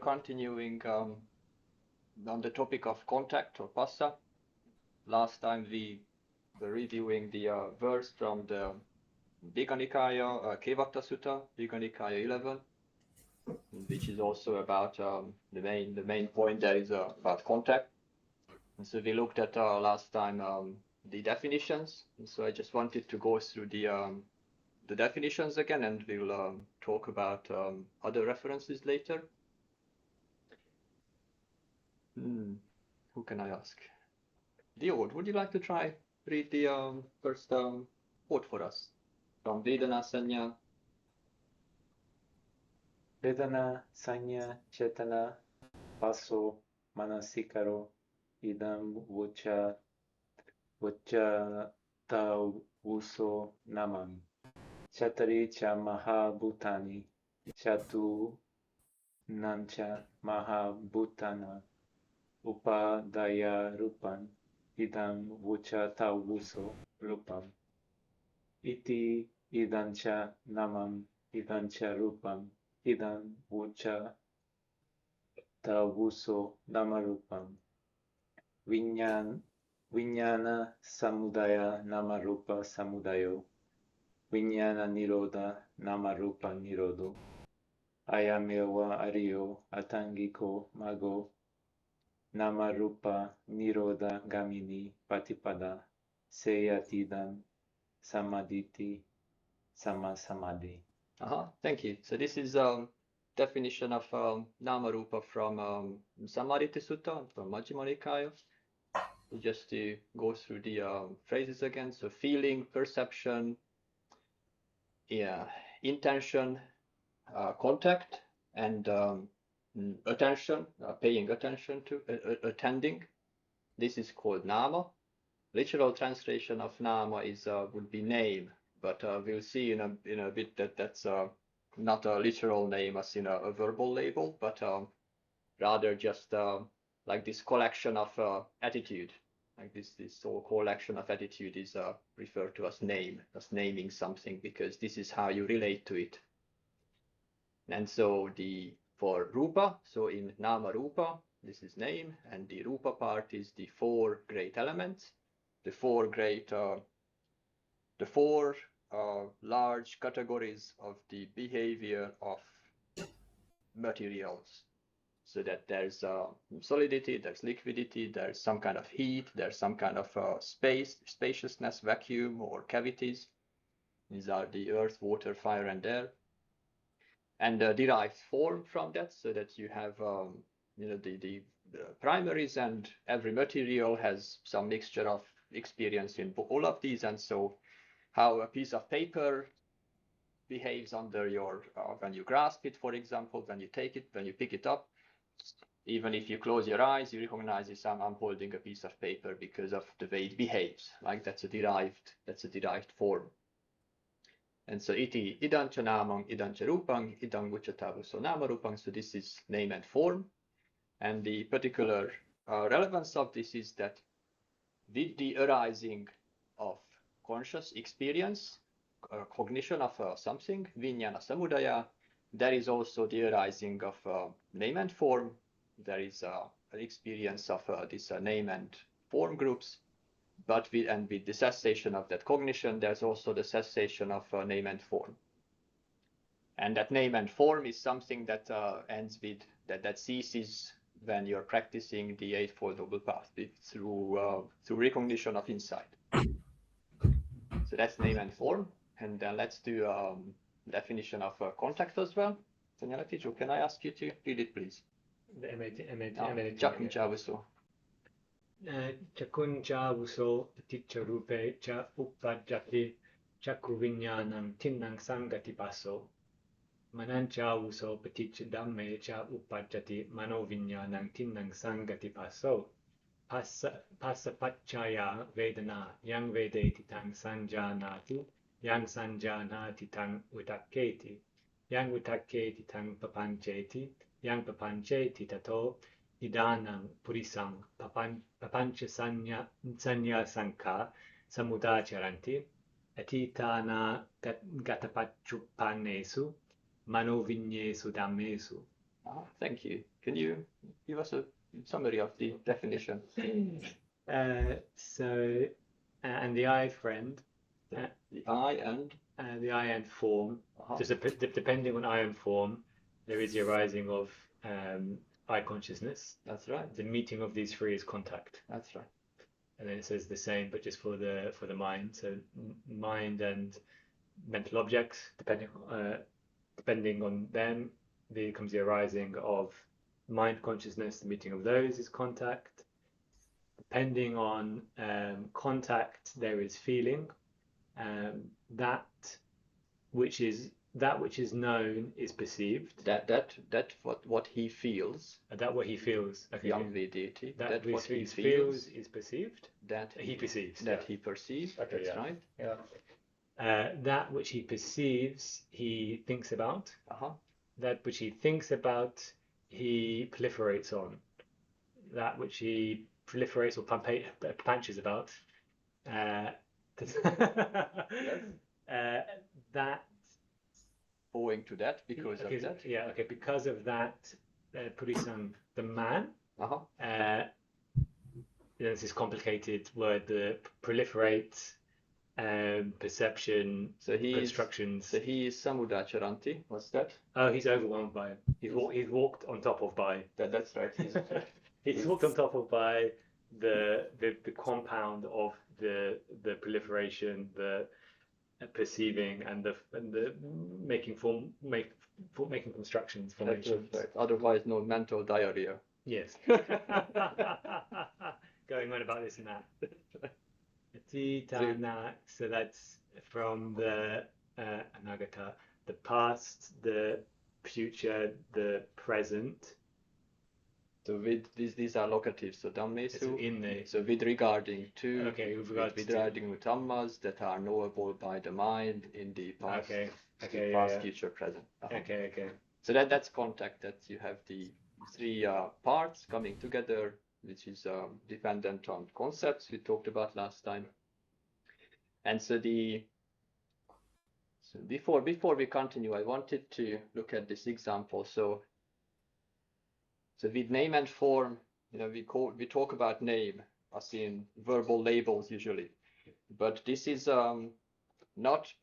continuing on the topic of contact or phassa. Last time we were reviewing the verse from the Digha Nikāya, Koṭṭhikasutta, Digha Nikāya 11, which is also about the main point there is about contact. And so we looked at last time the definitions. And so I just wanted to go through the definitions again, and we'll talk about other references later. Who can I ask? Diod, would you like to try read the first quote for us from Vedana Sanya? Vedana Sanya Chetana Paso Manasikaro Idam Vocha Tavuso Namam Chatari Cha Mahābhūtāni Chatu Nancha Mahābhūtāna Upadaya Rupan Idam Vocha Tavuso Rupam Iti Idancha Namam Idancha Rupam Idam Vocha Tavuso Nāma-rūpam viññāṇa samudaya Nāma-rūpa samudayo viññāṇa nirodha Nāma-rūpa nirodho ayameva ariyo atangiko mago Nāma-rūpa nirodha gamini patipada seyatidam samaditi samasamadhi. Thank you. So this is definition of Nāma-rūpa from Samādhiti Sutta, from Majjhima Nikāya. Just to go through the phrases again. So feeling, perception, intention, contact, and attention, paying attention to, attending. This is called Nāma. Literal translation of Nāma is would be name, but we'll see in a bit that that's not a literal name as in a verbal label, but rather just like this collection of attitude. Like this whole collection of attitude is referred to as name, as naming something, because this is how you relate to it. And so for Rūpa, so in Nāma-rūpa, this is name, and the Rūpa part is the four great elements, the four large categories of the behavior of materials. So that there's solidity, there's liquidity, there's some kind of heat, there's some kind of spaciousness, vacuum, or cavities. These are the earth, water, fire, and air. And derived form from that, so that you have the primaries, and every material has some mixture of experience in all of these. And so how a piece of paper behaves under your when you grasp it, for example, when you take it, when you pick it up, even if you close your eyes, you recognize I'm holding a piece of paper because of the way it behaves. Like that's a derived form. And so iti idancha namang idancha rupang idang vuchatavaso Nāma-rūpang. So this is name and form. And the particular relevance of this is that with the arising of conscious experience, cognition of something, viññāṇa samudaya, there is also the arising of name and form. There is an experience of this name and form groups, but with the cessation of that cognition, there's also the cessation of name and form. And that name and form is something that ends with, that ceases when you're practicing the Eightfold Noble Path through recognition of insight. So that's name and form. And then let's do definition of contact as well. Sanyala teacher, can I ask you to read it, please? Chakkunchāvuso. Chakkunchāvuso paticca-rūpe cha uppajjati chakku viññāṇaṃ tinnaṃ sangati passo. Mananchāvuso paticca-dhamme cha uppajjati mano viññāṇaṃ tinnaṃ sangati passo. Phassa-paccaya vedana yang vedeti taṃ sanjānāti yang sanjānāti taṃ vitakketi yang vitakketi taṃ papancheti yang papancheti tato idanam purisam papancha sanya sankha samudacharanti atitana gatapacchuppanesu manovinyesu dhammesu Thank you. Can you give us a summary of the definition? And the I friend, The I and the I and form, just depending on I and form, there is the arising of I consciousness. That's right. The meeting of these three is contact. That's right. And then it says the same, but just for the mind. So mind and mental objects, depending on them, there comes the arising of mind consciousness. The meeting of those is contact. Depending on contact, there is feeling. That which is known is perceived. That what he feels. That what he feels. Okay. Young deity. That what he feels is perceived. That he perceives. That he perceives. Okay, that's right. Yeah. That which he perceives, he thinks about. That which he thinks about, he proliferates on. That which he proliferates or punches about. Yes. That owing to that, because of that. Yeah, okay, because of that, Purisan, the man. This is complicated word, the proliferate, perception, constructions. So he is samudacharanti. What's that? Oh, he's overwhelmed by it. He's walked on top of by. That's right. He's walked on top of by the compound of the proliferation, the perceiving, and the making constructions, formations. Right. Otherwise known mental diarrhea. Yes. Going on about this and that. So that's from the anagata, the past, the future, the present. So with these are locatives. So dhammesu. In the. So with regarding to. Okay. With regarding to dhammas that are knowable by the mind in the past. Past, future, present. Okay. So that's contact. That you have the three parts coming together, which is dependent on concepts we talked about last time. And so before we continue, I wanted to look at this example. So with name and form, we talk about name as in verbal labels usually, but this is not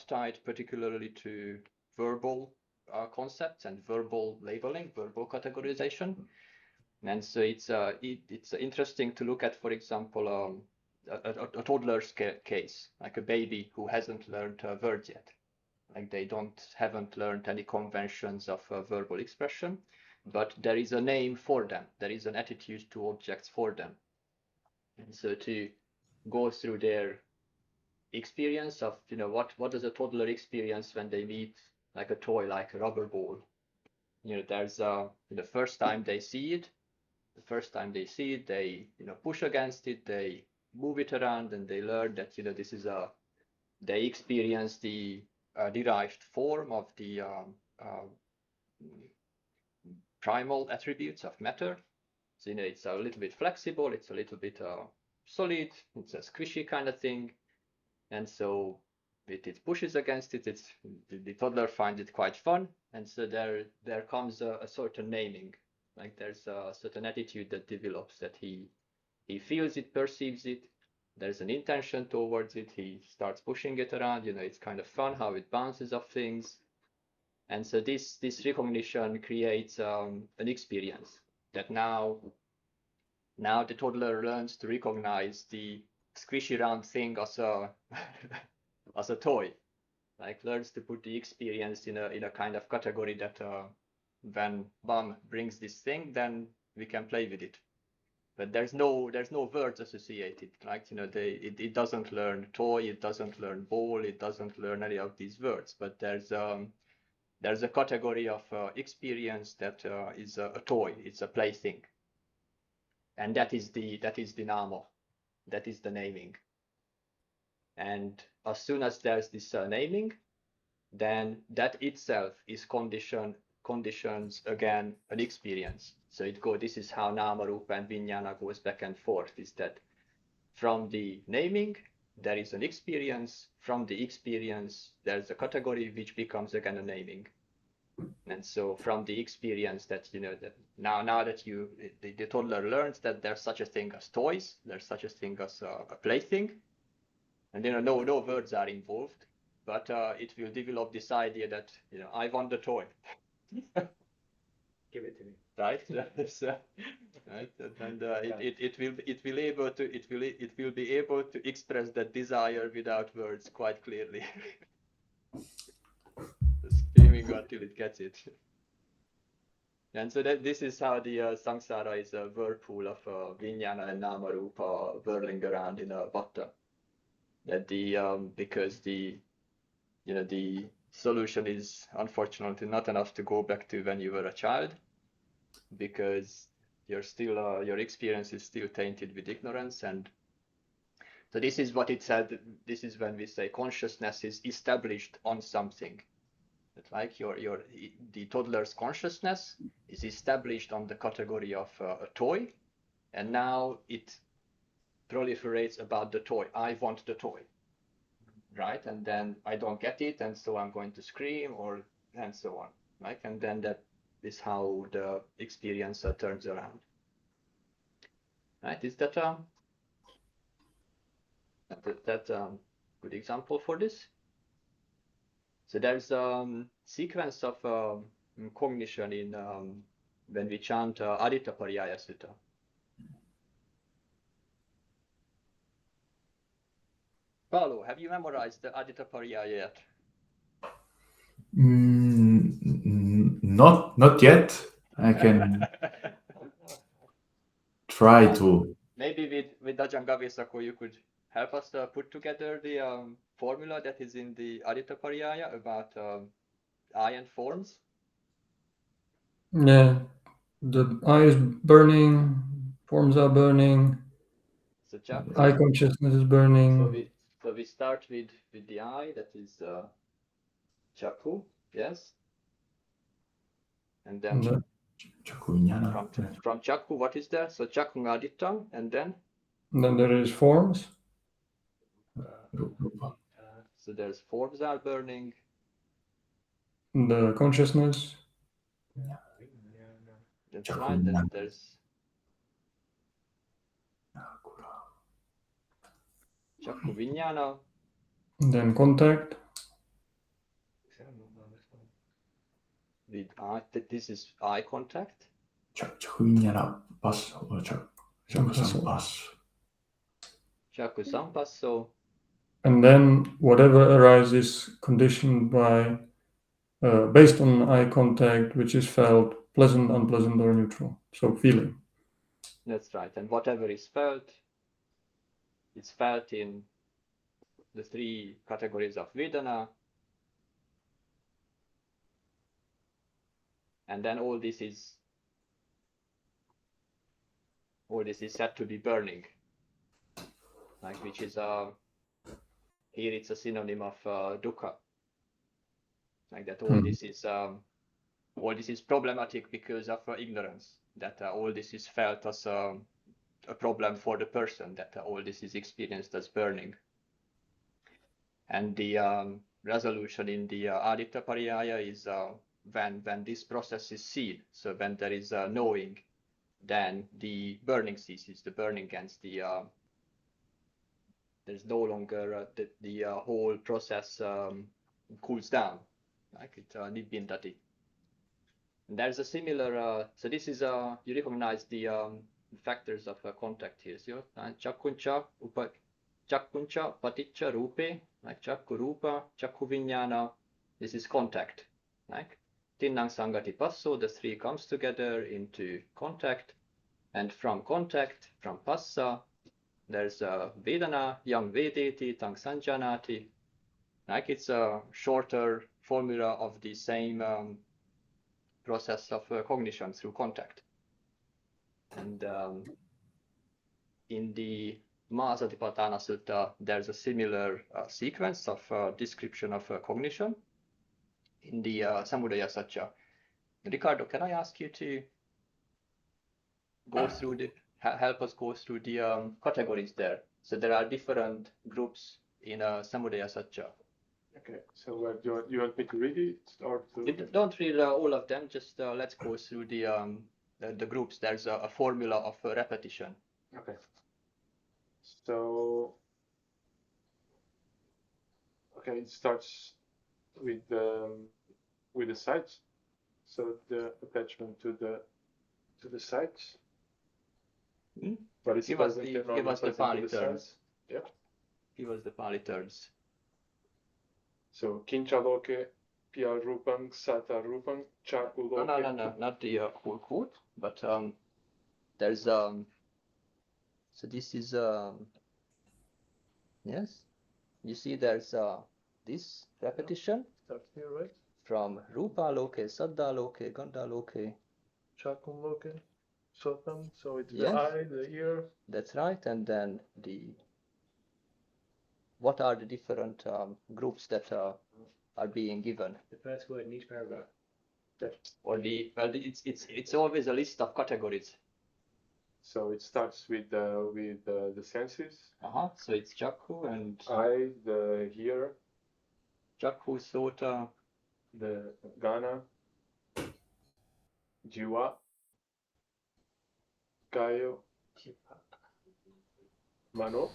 tied particularly to verbal concepts and verbal labeling, verbal categorization. And so it's interesting to look at, for example, a toddler's case, like a baby who hasn't learned words yet, like they haven't learned any conventions of verbal expression, but there is a name for them, there is an attitude to objects for them. And so to go through their experience of, what does a toddler experience when they meet like a toy, like a rubber ball? There's the first time they see it, they push against it, they move it around, and they learn that this is they experience the derived form of the primal attributes of matter. So it's a little bit flexible, it's a little bit solid, it's a squishy kind of thing, and so it pushes against it. The toddler finds it quite fun, and so there comes a certain naming. Like there's a certain attitude that develops, that he feels it, perceives it. There's an intention towards it. He starts pushing it around. It's kind of fun how it bounces off things. And so this recognition creates an experience that now the toddler learns to recognize the squishy round thing as a as a toy. Like learns to put the experience in a kind of category that when Bam brings this thing, then we can play with it. But there's no words associated. Like it doesn't learn toy, it doesn't learn ball, it doesn't learn any of these words. But there's a category of experience that is a toy. It's a plaything, and that is the Nāma, that is the naming. And as soon as there's this naming, then that itself is conditions again an experience. So this is how Nāma-rūpa and viññāṇa goes back and forth, is that from the naming there is an experience, from the experience there's a category which becomes again a naming. And so from the experience that, that now that the toddler learns that there's such a thing as toys, there's such a thing as a plaything, and no words are involved, but it will develop this idea that, I want the toy. Give it to me. Right? Right? And it will be able to express that desire without words quite clearly. Screaming until it gets it. And so this is how the samsara is a whirlpool of viññāṇa and Nāma-rūpa whirling around in a bhatta. That because the solution is unfortunately not enough to go back to when you were a child, because you're still your experience is still tainted with ignorance. And so this is what it said. This is when we say consciousness is established on something. Like the toddler's consciousness is established on the category of a toy, and now it proliferates about the toy. I want the toy, right? And then I don't get it, and so I'm going to scream, and so on, right? And then that is how the experience turns around, right? Is that good example for this? So there's a sequence of cognition in when we chant Aditta-pariyaya Sutta. Paulo, have you memorized the Aditta-pariyaya yet? Not yet. I can try to. Maybe with Ajahn Gavisako you could help us put together the formula that is in the Aditta-pariyaya about eye and forms. Yeah, the eye is burning, forms are burning, So eye consciousness is burning. So we start with the eye, that is Chakku, yes. And then from Chakku, what is there? So Chakku Aditta, and then there is forms. So there's forms are burning. The consciousness. That's right. Then there's Chakku viññāṇa. Then contact. With eye, this is eye contact. Chakku sampasso. And then whatever arises conditioned by, based on eye contact, which is felt pleasant, unpleasant, or neutral. So feeling. That's right. And whatever is felt, it's felt in the three categories of Vedana. And then all this is said to be burning, like, which is here it's a synonym of dukkha, like that all this is problematic because of ignorance, that all this is felt as a problem for the person, that all this is experienced as burning. And the resolution in the Aditta-pariyaya is when this process is seen. So when there is knowing, then the burning ceases. The burning ends. There's no longer the whole process cools down, like it nibbindati. And there's a similar. So this is you recognize the factors of contact here. So chakkuncha paticca rupe, like chakku rupa, chakku viññāṇa. This is contact, like tinnang sangati passo. The three comes together into contact, and from contact, from phassa, there's a vedana, yang vedeti, tang sanjanati. Like it's a shorter formula of the same process of cognition through contact. And in the Mahāsaṭipatthāna Sutta, there's a similar sequence of description of cognition in the Samudaya Satya. Ricardo, can I ask you to go through help us go through the categories there? So there are different groups in Samudaya Satya. Okay, so do you want me to read it or to? Don't read all of them. Just let's go through the groups. There's a formula of repetition. Okay. So, okay, it starts with the sites. So the attachment to the sites. Hmm? But it's Give us present the and only present Pāli to the terms. sites. Yeah. Give us the Pāli terms. So Kinchaloke, Pia Rupang, Sata Rupang, Chaku Loke. No, not the whole quote, but there's so this is yes, you see there's this repetition Starts here, right? from Rupa Loke, Saddha Loke, Gandha Loke. Chaku Loke, Sotam. So it's Yes. the eye, the ear. That's right, and then what are the different groups that are being given? The first word in each paragraph. Or it's always a list of categories. So it starts with the senses. So it's Chakku and Eye, the ear, Chakku, Sota, the Gana, Jiva, Kayo, Mano.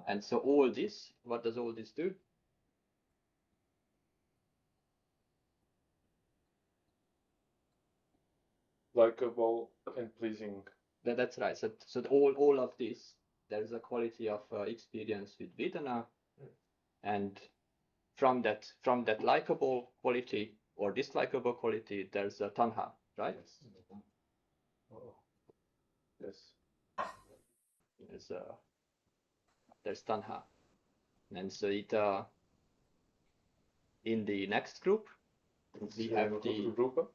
And so all this, what does all this do? Likeable and pleasing. That's right. So all of this, there's a quality of experience with Vedana, and from that likable quality or dislikable quality, there's a tanha, right? Yes. There's tanha, and so it in the next group we have the Rupa.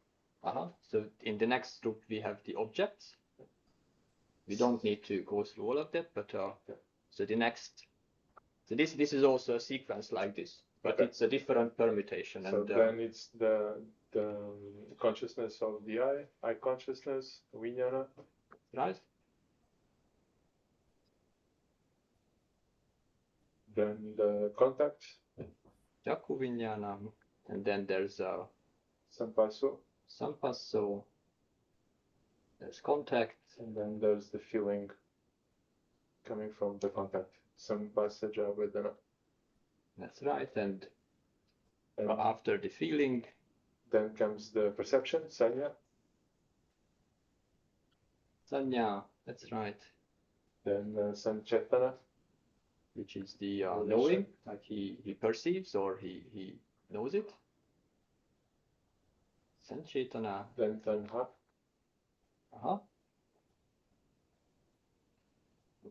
So in the next group we have the objects. We don't need to go through all of that, but so the next, so this is also a sequence like this, but Okay. it's a different permutation. So and then it's the consciousness of the eye consciousness, viññāṇa. right? Then the contact, Chakku viññāṇa, and then there's sampasso, sampasso, there's contact, and then there's the feeling coming from the contact, sampassaja vedana. that's right, and after the feeling, then comes the perception, sanya, sanya, that's right, then sancetana, which is the knowing, like he perceives or he knows it. Sanchetana. then tanha,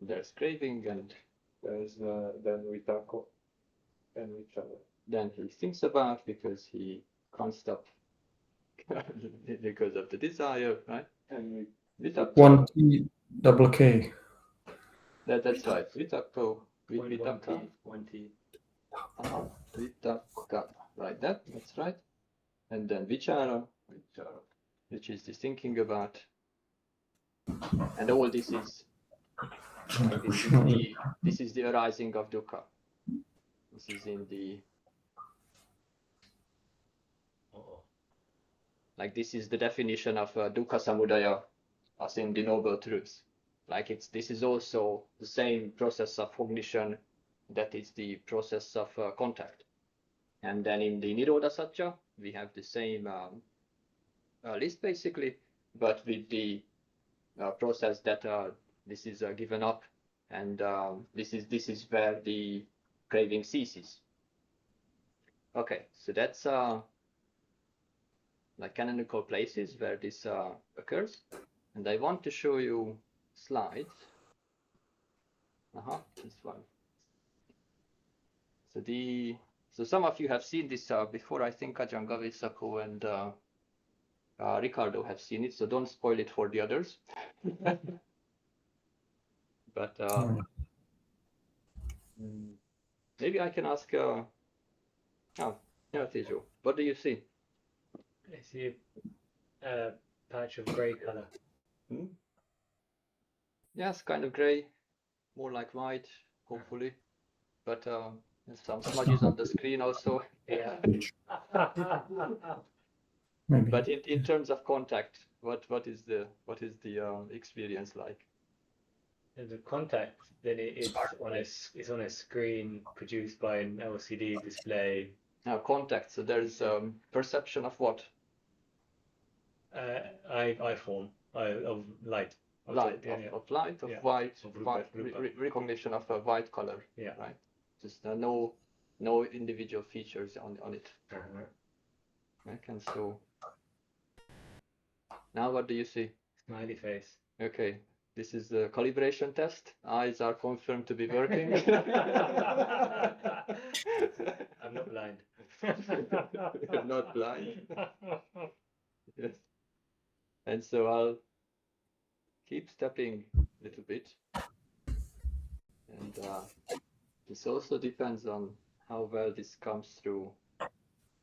There's craving, and there's then vitako and vichara. then he thinks about because he can't stop because of the desire, right? And Vitakko. One T, double K. That's right. Vitakko, vitaka. One T. Vitaka, like that. That's right. And then vichara, which is the thinking about, and all this is this is the arising of dukkha. This is in the like this is the definition of dukkha samudaya as in the noble truths. Like this is also the same process of cognition that is the process of contact. And then in the Nirodha Satya, we have the same list basically, but with the process that this is given up, and this is where the craving ceases. Okay, so that's like canonical places where this occurs, and I want to show you slides. This one. So some of you have seen this before. I think Ajahn Gavisako and Ricardo have seen it, so don't spoil it for the others. But maybe I can ask. Tejo, what do you see? I see a patch of grey colour. Yes, kind of grey, more like white, hopefully. but there's some smudges on the screen also. Yeah. Maybe. But in terms of contact, what is the experience like? The contact, then it's on a screen produced by an LCD display. Now contact. So there's perception of what? Of light. Light, Yeah, of light, of yeah. white, Of rupa. recognition of a white color. Yeah. Right. Just no individual features on it. Right. And so now what do you see? Smiley face. Okay. This is the calibration test. Eyes are confirmed to be working. I'm not blind. You're not blind. Yes. And so I'll keep stepping a little bit. And this also depends on how well this comes through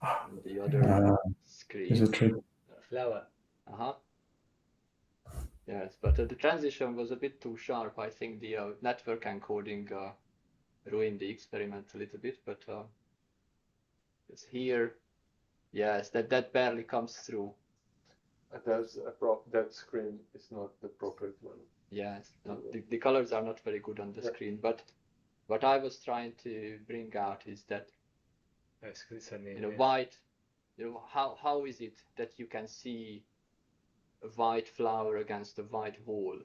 on the other screen. Is it trick? Flower. Uh-huh. Yes, but the transition was a bit too sharp. I think the network encoding ruined the experiment a little bit, but it's here. Yes, that barely comes through. That screen is not the appropriate one. Yes, no, the colors are not very good on the screen, but what I was trying to bring out is that white, how is it that you can see a white flower against a white wall?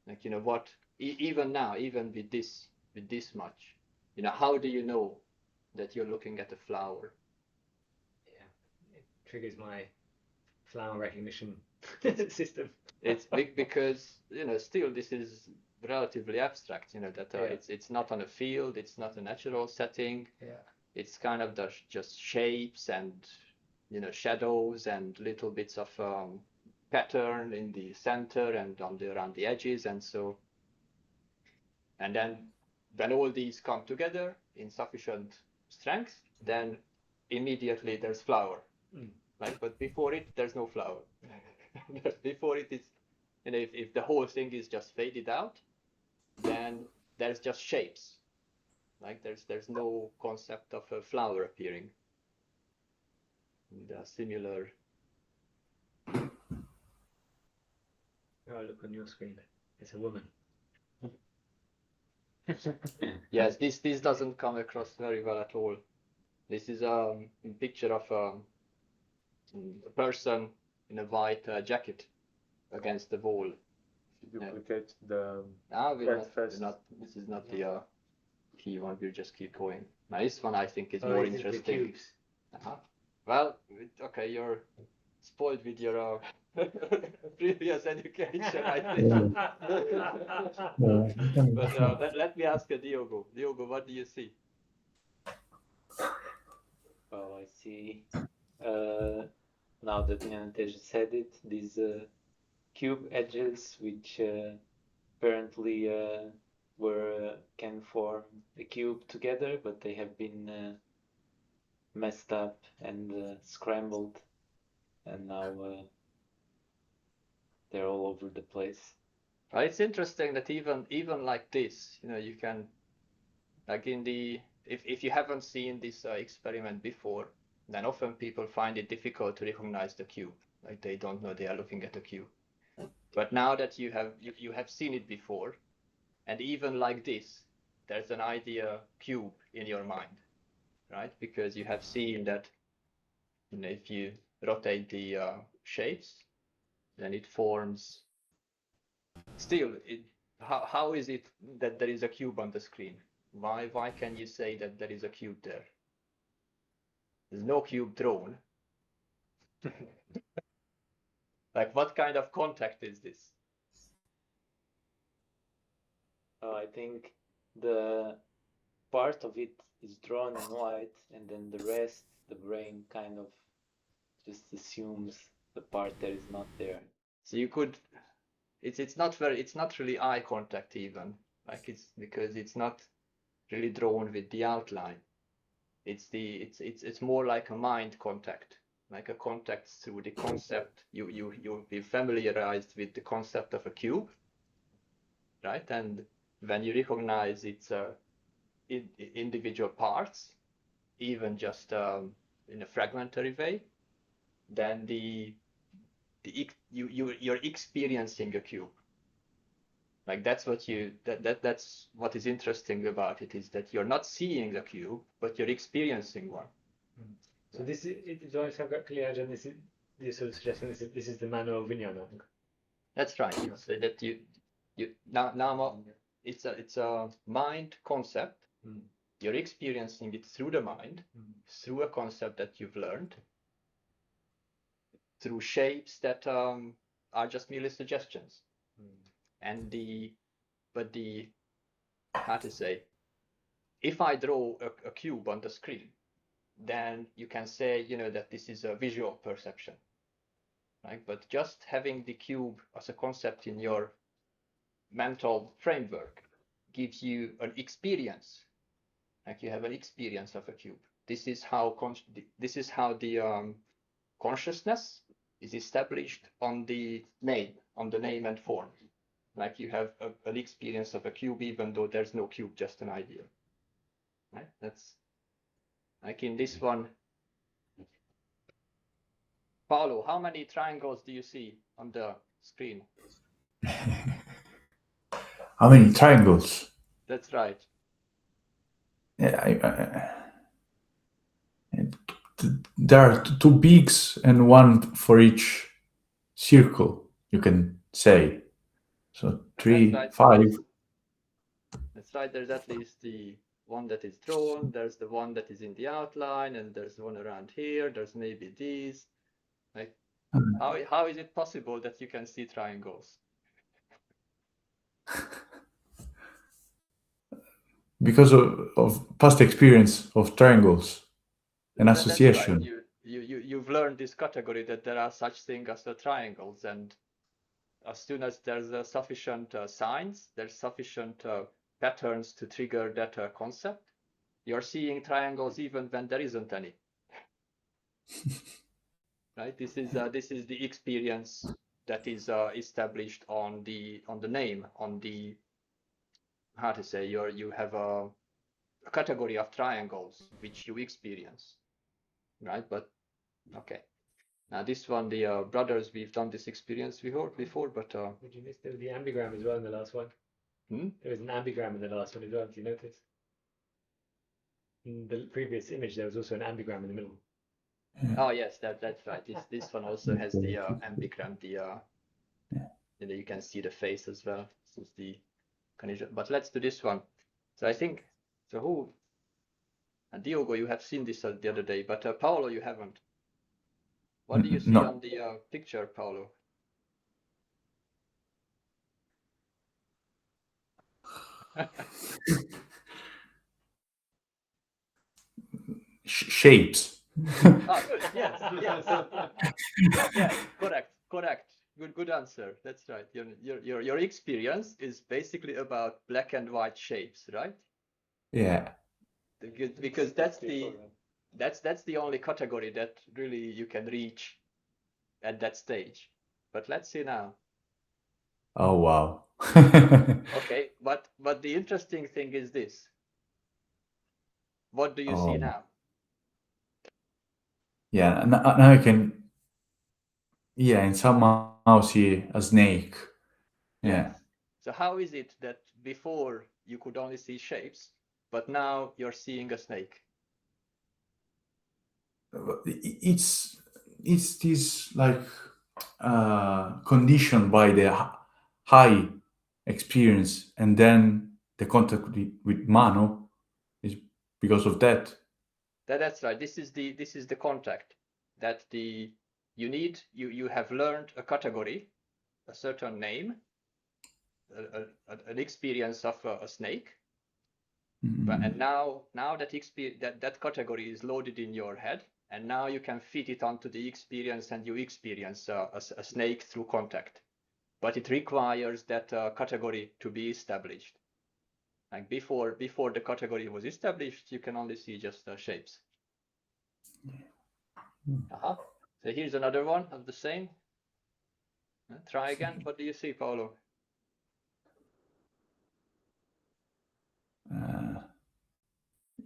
Like, what, even now, even with this much, how do you know that you're looking at a flower? Yeah, it triggers my flower recognition system. It's big because, still this is relatively abstract, that it's not on a field, it's not a natural setting. Yeah. It's kind of just shapes and, shadows and little bits of pattern in the center and around the edges. And so, and then when all these come together in sufficient strength, then immediately there's flower. Like, but before it, there's no flower. Before it is, if the whole thing is just faded out, then there's just shapes. Like there's no concept of a flower appearing. And similar. Oh, look on your screen. It's a woman. Yes, this doesn't come across very well at all. This is a picture of a person in a white jacket against the wall. If you duplicate the this is not the key one. We'll just keep going. Now this one I think is more this is the interesting. cubes. Well, okay, you're spoiled with your previous education, I think. But let me ask Diogo. Diogo, what do you see? Oh, I see. Now that Nyanteja said it, these cube edges, which apparently can form a cube together, but they have been messed up and scrambled, and now they're all over the place. It's interesting that even like this, you can, like if you haven't seen this experiment before, then often people find it difficult to recognize the cube. Like they don't know they are looking at a cube. But now that you have seen it before, and even like this, there's an idea cube in your mind, right? Because you have seen that, if you rotate the shapes, then it forms. Still, how is it that there is a cube on the screen? Why can you say that there is a cube there? There's no cube drawn. Like, what kind of contact is this? I think the part of it is drawn in white, and then the rest, the brain kind of just assumes the part that is not there. So you could, it's not really eye contact even. Like it's because it's not really drawn with the outline. It's more like a mind contact, like a contact through the concept. You'll be familiarized with the concept of a cube, right? And when you recognize it's a individual parts, even just in a fragmentary way, then you're experiencing a cube. Like that's what is interesting about it, is that you're not seeing the cube, but you're experiencing one. So this is, do I have got clear, Ajahn, this is, you're sort of suggesting this is the manner of viññāṇa. That's right. It's that Nāma, it's a mind concept. You're experiencing it through the mind, through a concept that you've learned, through shapes that are just merely suggestions. And how to say, if I draw a cube on the screen, then you can say, that this is a visual perception, right? But just having the cube as a concept in your mental framework gives you an experience, like you have an experience of a cube. This is how the consciousness is established on the name and form. Like you have an experience of a cube, even though there's no cube, just an idea. Right? That's like in this one. Paulo, how many triangles do you see on the screen? How many triangles? That's right. Yeah, there are two peaks and one for each circle, you can say. So 3, right. 5. That's right. There's at least the one that is drawn. There's the one that is in the outline, and there's one around here. There's maybe these. Like, how is it possible that you can see triangles? Because of past experience of triangles and association. That's right. You've learned this category that there are such things as the triangles, and as soon as there's sufficient signs, there's sufficient patterns to trigger that concept, you're seeing triangles even when there isn't any. Right? This is the experience that is established on the name, on the, how to say, you have a category of triangles which you experience, right? But okay, now this one, the brothers, we've done this experience before, but Would you miss the ambigram as well in the last one? There was an ambigram in the last one as well. Do you notice? In the previous image, there was also an ambigram in the middle. Oh yes, that's right. This one also has the ambigram. You can see the face as well. This is the condition. But let's do this one. So I think who? And Diogo, you have seen this the other day, but Paolo, you haven't. What do you see on the picture, Paolo? Shapes. Ah, good. Yes. Yeah, correct. Good answer. That's right. Your experience is basically about black and white shapes, right? Yeah. Because that's the only category that really you can reach at that stage. But let's see now. Oh wow. Okay, but the interesting thing is this. What do you see now? Yeah, now I can, and somehow see a snake. Yeah. So how is it that before you could only see shapes, but now you're seeing a snake? It's this like conditioned by the high experience, and then the contact with Mano is because of that. That's right. This is the contact that you have learned a category, a certain name, an experience of a snake, and now that category is loaded in your head, and now you can fit it onto the experience, and you experience a snake through contact. But it requires that category to be established. Like before the category was established, you can only see just shapes. So here's another one of the same. Try again. What do you see, Paolo?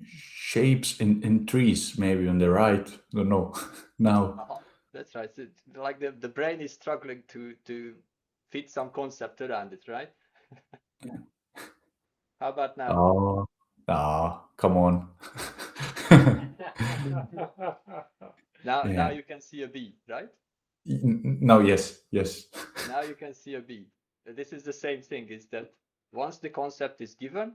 shapes in trees, maybe on the right. I don't know. Now. That's right. So, like the brain is struggling to fit some concept around it, right? How about now? Come on. Now you can see a bee, right? No, yes. Now you can see a bee. This is the same thing, is that once the concept is given,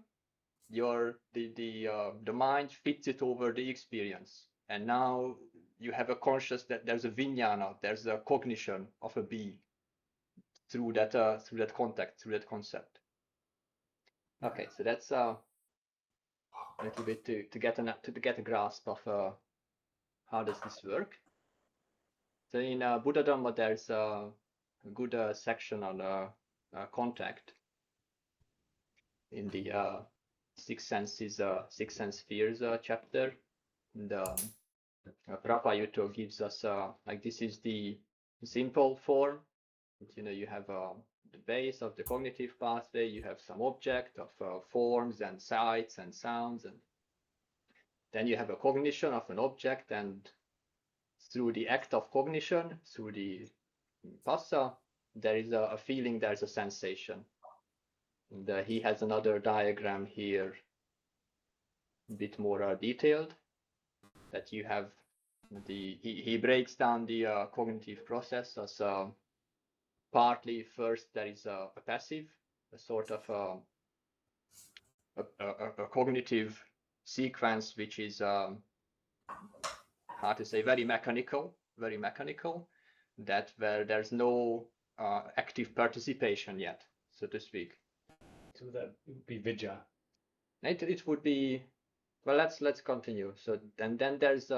the mind fits it over the experience. And now you have a conscious that there's a viññāṇa, there's a cognition of a bee through that contact, through that concept. Okay, so that's a little bit to get a grasp of how does this work. So in Buddha Dhamma, there's a good section on contact in the six sense spheres chapter. And Mahābyūha gives us like this is the simple form. You have the base of the cognitive pathway. You have some object of forms and sights and sounds, and then you have a cognition of an object, and through the act of cognition, through the phassa, there is a feeling, there's a sensation. And he has another diagram here, a bit more detailed, that you have he breaks down the cognitive process as partly first there is a passive, a sort of a cognitive sequence which is how to say, very mechanical, that where there's no active participation yet, so to speak. So that would be vidya. It would be, well, let's continue. So and then there's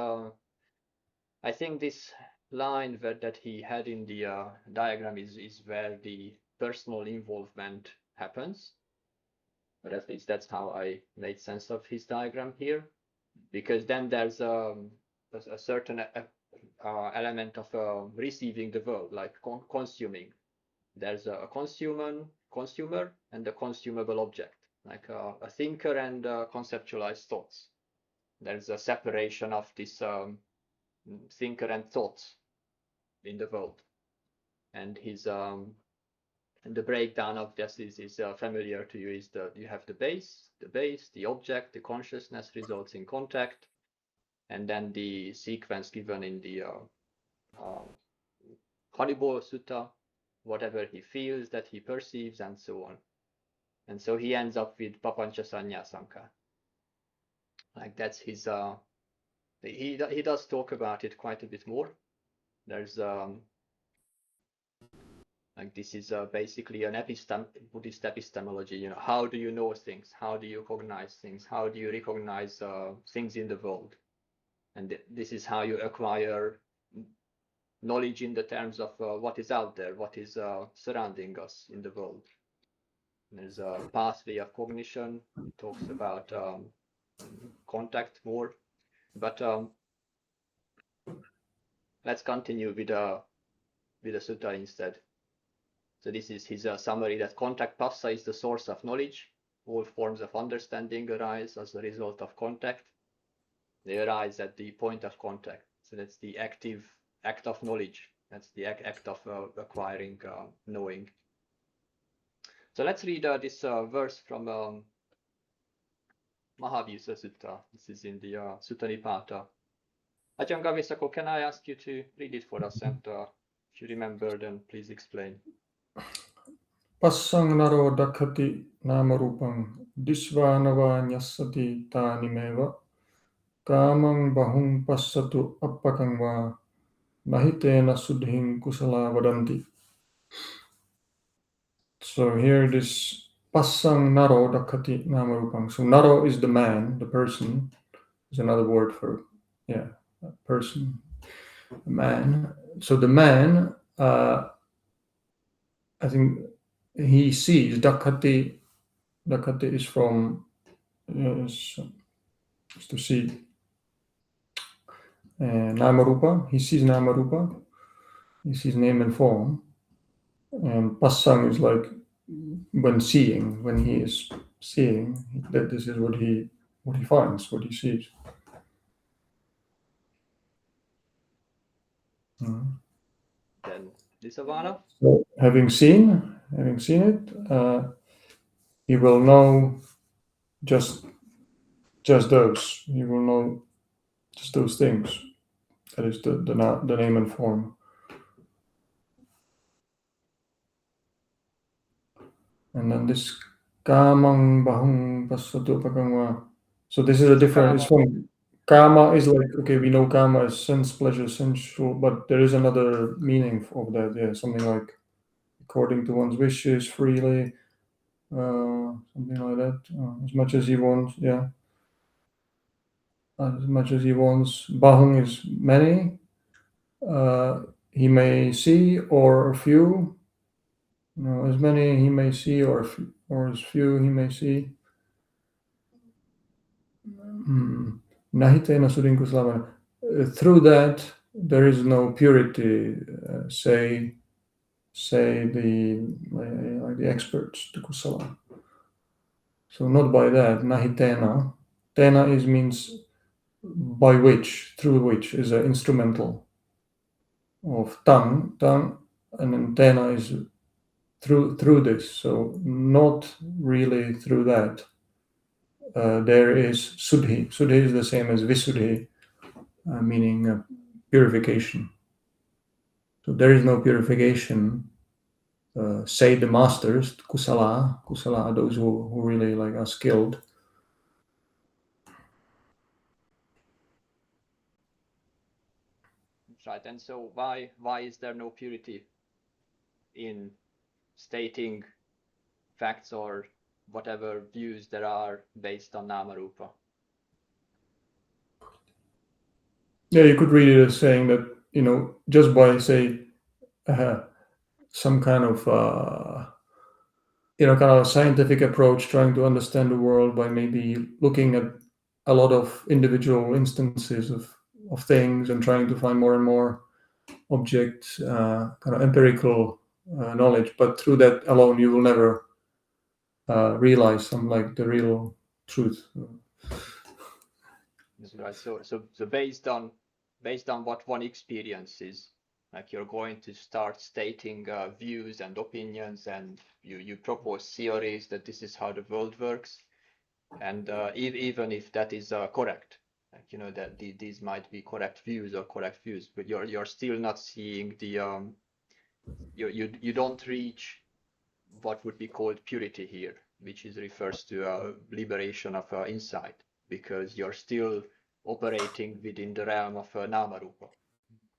I think this line that he had in the diagram is where the personal involvement happens. But at least that's how I made sense of his diagram here, because then there's a certain element of receiving the world, like consuming. There's a consumer and a consumable object, like a thinker and conceptualized thoughts. There's a separation of this thinker and thoughts in the world, and his and the breakdown of this is familiar to you. Is you have the base, the object, the consciousness results in contact, and then the sequence given in the Sutta, whatever he feels, that he perceives, and so on. And so he ends up with papancha sanya sankha. Like that's his. He does talk about it quite a bit more. There's like this is basically an Buddhist epistemology. How do you know things? How do you cognize things? How do you recognize things in the world? And this is how you acquire knowledge in the terms of what is out there, what is surrounding us in the world. There's a pathway of cognition. It talks about contact more, but let's continue with the sutta instead. So this is his summary, that contact phassa is the source of knowledge. All forms of understanding arise as a result of contact. They arise at the point of contact. So that's the active act of knowledge. That's the act of acquiring knowing. So let's read this verse from Mahābyūha Sutta. This is in the Sutta Nipata. Ajahn Gavisako, can I ask you to read it for us? And if you remember, then please explain. Passang naro dakhati Nāma-rūpaṃ disvānava nyasati tānimeva kāmaṃ bahum passatu appakaṃ vā nahitena suddhiṃ kusala vadanti. So here this passang naro dakhati Nāma-rūpaṃ. So naro is the man, the person. Is another word for, a person, a man. So the man, I think he sees dakhati. Dakhati is from is to see Nāma-rūpa. He sees Nāma-rūpa. He sees name and form. And passang is like when he is seeing, that this is what he he finds, what he sees. Then Disavana. So having seen it, he will know just those. He will know just those things. That is the name and form. And then this kamang bahung pasatu pakangwa. So this is a different. It's from kama is like, okay, we know kama is sense, pleasure, sensual, but there is another meaning of that. Yeah, something like according to one's wishes, freely, something like that. As much as he wants. Yeah, as much as he wants. Bahung is many. He may see or a few. No, as many he may see or as few he may see. Nahitena surinkuslava. Through that there is no purity. Say the experts, the kusala. So not by that. Nahitena. Tena means by which, through which is an instrumental of tongue, and then tena is through this. So not really through that. There is suddhi. Suddhi is the same as visuddhi, meaning purification. So there is no purification. Say the masters, kusala are those who really like are skilled. Right, and so why is there no purity in stating facts or whatever views there are based on Nāma-rūpa? Yeah, you could read it as saying that, just by say some kind of kind of a scientific approach, trying to understand the world by maybe looking at a lot of individual instances of things and trying to find more and more objects, kind of empirical knowledge. But through that alone, you will never realize some like the real truth. Right. So based on what one experiences, like you're going to start stating views and opinions, and you propose theories that this is how the world works, and even if that is correct, like that these might be correct views, but you're still not seeing the you don't reach what would be called purity here, which refers to liberation of insight, because you're still operating within the realm of Nāma-rūpa.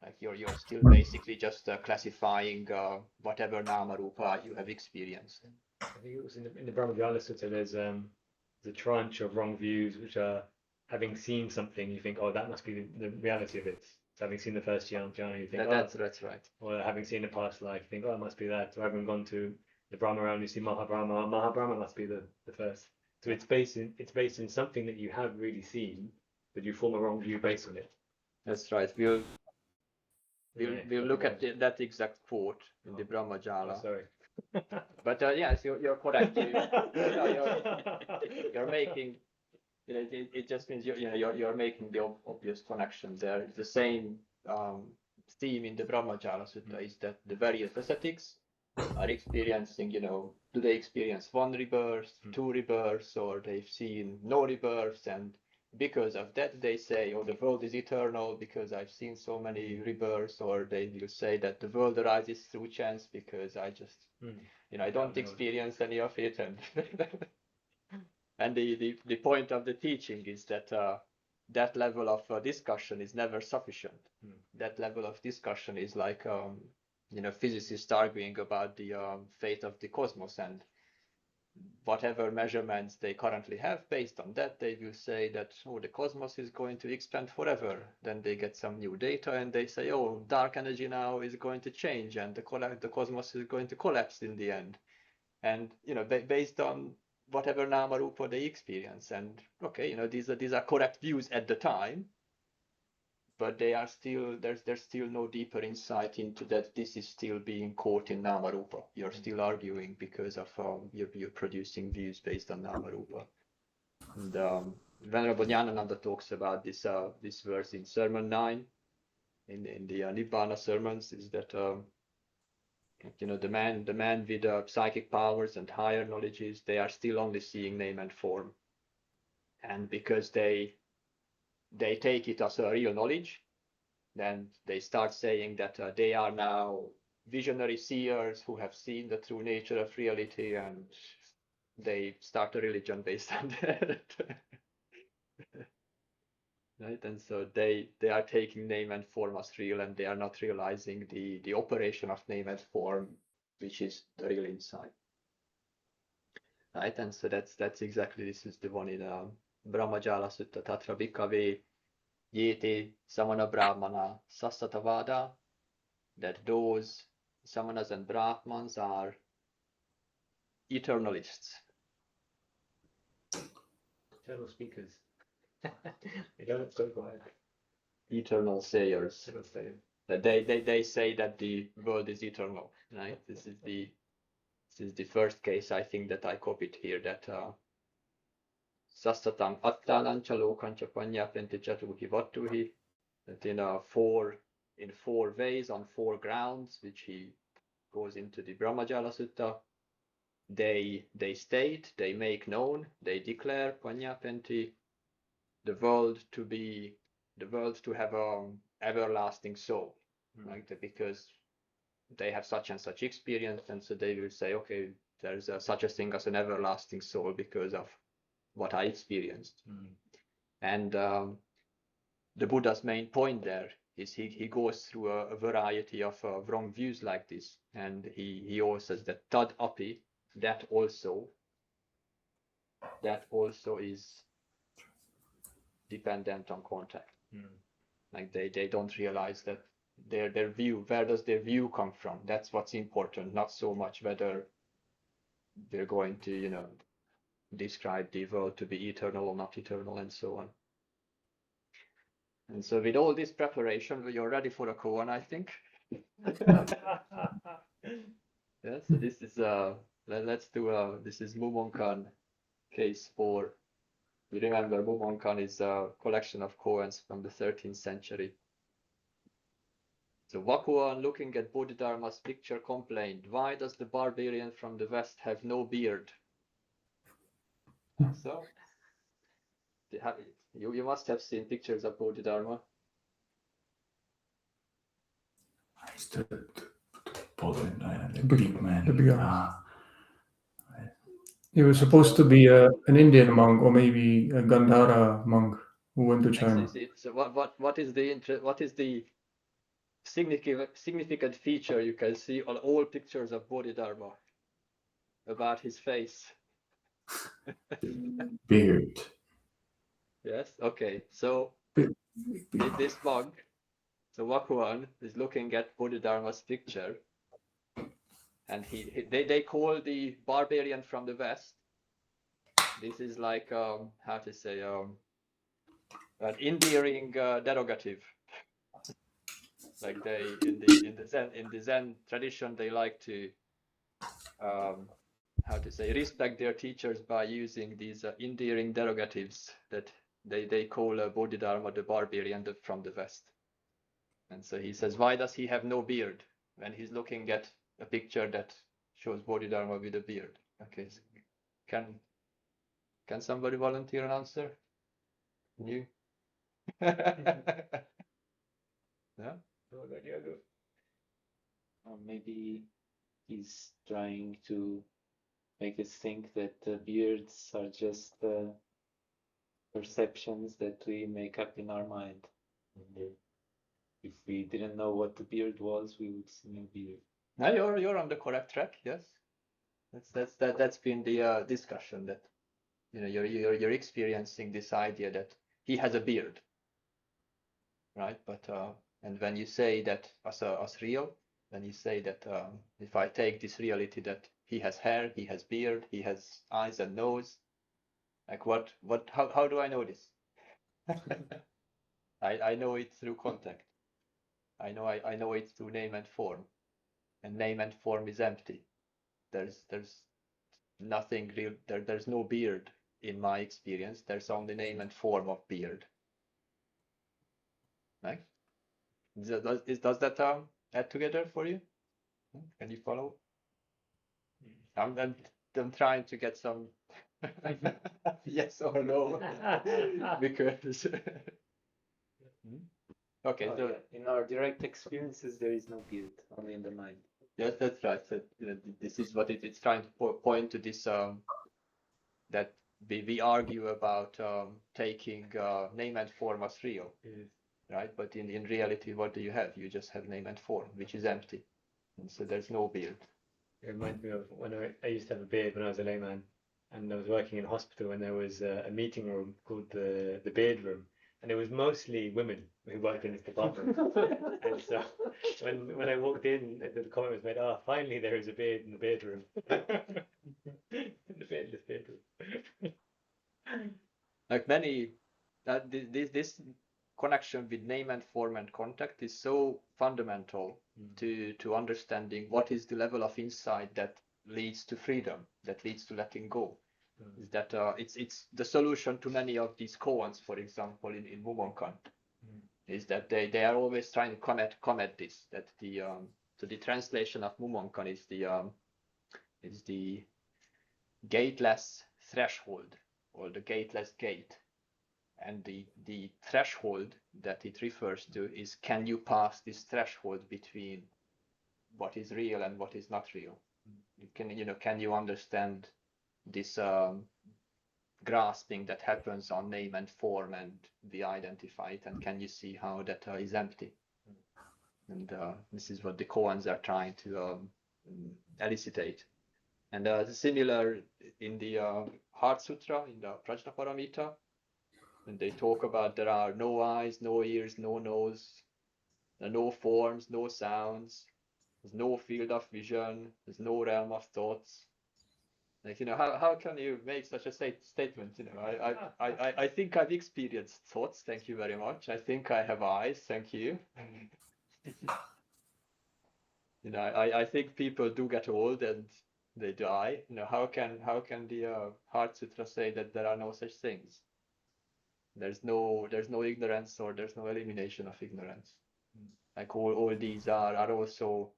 Like you're still basically just classifying whatever Nāma-rūpa you have experienced. I think it was in the Brahmajāla Sutta, there's a tranche of wrong views, which are having seen something, you think, oh, that must be the reality of it. So having seen the first jhana, you think, that's right. Or having seen a past life, you think, oh, it must be that. Or having gone to the Brahma realm, you see Mahābrahma must be the first. So it's based in something that you have really seen, but you form a wrong view based on it. That's right. We'll look at that exact quote in the Brahmajāla. Oh, sorry. But yes, you're correct. You're making. It just means you're making the obvious connection there. It's the same theme in the Brahmajāla Sutta is that the various ascetics are experiencing, do they experience one rebirth, two rebirths, or they've seen no rebirths, and because of that they say, oh, the world is eternal because I've seen so many rebirths, or they will say that the world arises through chance because I just, I don't experience any of it, and and the point of the teaching is that that level of discussion is never sufficient. That level of discussion is like physicists arguing about the fate of the cosmos, and whatever measurements they currently have, based on that they will say that, oh, the cosmos is going to expand forever. Then they get some new data and they say, oh, dark energy now is going to change and the cosmos is going to collapse in the end. And based on whatever Nāma-rūpa they experience, and okay, these are correct views at the time, but they are still, there's still no deeper insight into that this is still being caught in Nāma-rūpa. You're still arguing because of you're producing views based on Nāma-rūpa. And Venerable Jnanananda talks about this this verse in Sermon 9 in the Nibbana sermons, is that you know, the man with psychic powers and higher knowledges, they are still only seeing name and form, and because they take it as a real knowledge, then they start saying that they are now visionary seers who have seen the true nature of reality, and they start a religion based on that. Right? And so they are taking name and form as real, and they are not realizing the operation of name and form, which is the real insight. Right? And so that's exactly, this is the one in Brahmajāla Sutta, Tatra Bhikkhave Yete Samana Brahmana Sassatavada, that those Samanas and Brahmans are eternalists. Eternal speakers. They don't go quiet. Eternal sayers. Eternal sayers. That they say that the world is eternal. Right? This is the first case, I think, that I copied here, that Sasatam Attanancha Lokancha Panyapente Chatuhi Vattuhi, that in four ways, on four grounds, which he goes into the Brahmajāla Sutta, they state, they make known, they declare Panyapenti, the world to have an everlasting soul, like that, because they have such and such experience, and so they will say, okay, there's such a thing as an everlasting soul because of what I experienced. And the Buddha's main point there is he goes through a variety of wrong views like this, and he also says that tad api, that also is dependent on contact. Like they don't realize that their view, where does their view come from? That's what's important, not so much whether they're going to, you know, describe the world to be eternal or not eternal, and so on. And so with all this preparation, you're ready for a koan, I think. Yeah, so this is let's do this is Mumonkan case 4. You remember Mumonkan is a collection of koans from the 13th century. So Wakuan, looking at Bodhidharma's picture, complained, "Why does the barbarian from the west have no beard?" So you must have seen pictures of Bodhidharma. He's the big man. The big guy. He was supposed to be an Indian monk, or maybe a Gandhara monk who went to China. So what is the significant feature you can see on all pictures of Bodhidharma about his face? Beard. Yes. Okay. So this monk, so Wakuan, is looking at Bodhidharma's picture, and they call the barbarian from the west. This is like how to say an endearing derogative. Like they in the Zen tradition, they like to how to say respect their teachers by using these endearing derogatives that they call Bodhidharma the barbarian from the west. And so he says, why does he have no beard when he's looking at a picture that shows Bodhidharma with a beard? Okay, so can somebody volunteer an answer? You? Yeah. Or maybe he's trying to make us think that beards are just perceptions that we make up in our mind. If we didn't know what the beard was, we would see no beard. No, you're on the correct track. Yes, that's been the discussion, that you know you're experiencing this idea that he has a beard, right? But and when you say that as real, then you say that if I take this reality that he has hair, he has beard, he has eyes and nose, like how do I know this? I know it through contact. I know it through name and form, and name and form is empty. There's nothing real. There's no beard in my experience, there's only name and form of beard. Right? Does that add together for you? Can you follow? I'm trying to get some yes or no because okay. So in our direct experiences, there is no beard, only in the mind. yes, that's right. So, this is what it's trying to point to this that we argue about taking name and form as real, right? But in reality, what do you have? You just have name and form, which is empty, and so there's no beard. It reminds me of when I used to have a beard when I was a layman, and I was working in a hospital, and there was a meeting room called the beard room, and it was mostly women who worked in this department. And so when I walked in, the comment was made, "Ah, finally there is a beard in the beard room." The beardless beard room. Like many, this connection with name and form and contact is so fundamental to understanding what is the level of insight that leads to freedom, that leads to letting go. Is that it's the solution to many of these koans, for example, in Mumonkan, is that they are always trying to connect this, that the so the translation of Mumonkan is the gateless threshold, or the gateless gate. And the threshold that it refers to is, can you pass this threshold between what is real and what is not real? Can you understand this grasping that happens on name and form, and we identify it, and can you see how that is empty? And this is what the koans are trying to elicitate. And similar in the Heart Sutra, in the Prajnaparamita, and they talk about there are no eyes, no ears, no nose, no forms, no sounds, there's no field of vision, there's no realm of thoughts. Like, how can you make such a statement? I think I've experienced thoughts, thank you very much. I think I have eyes, thank you. I think people do get old and they die. How can the Heart Sutra say that there are no such things? There's no ignorance, or there's no elimination of ignorance. Like all these are also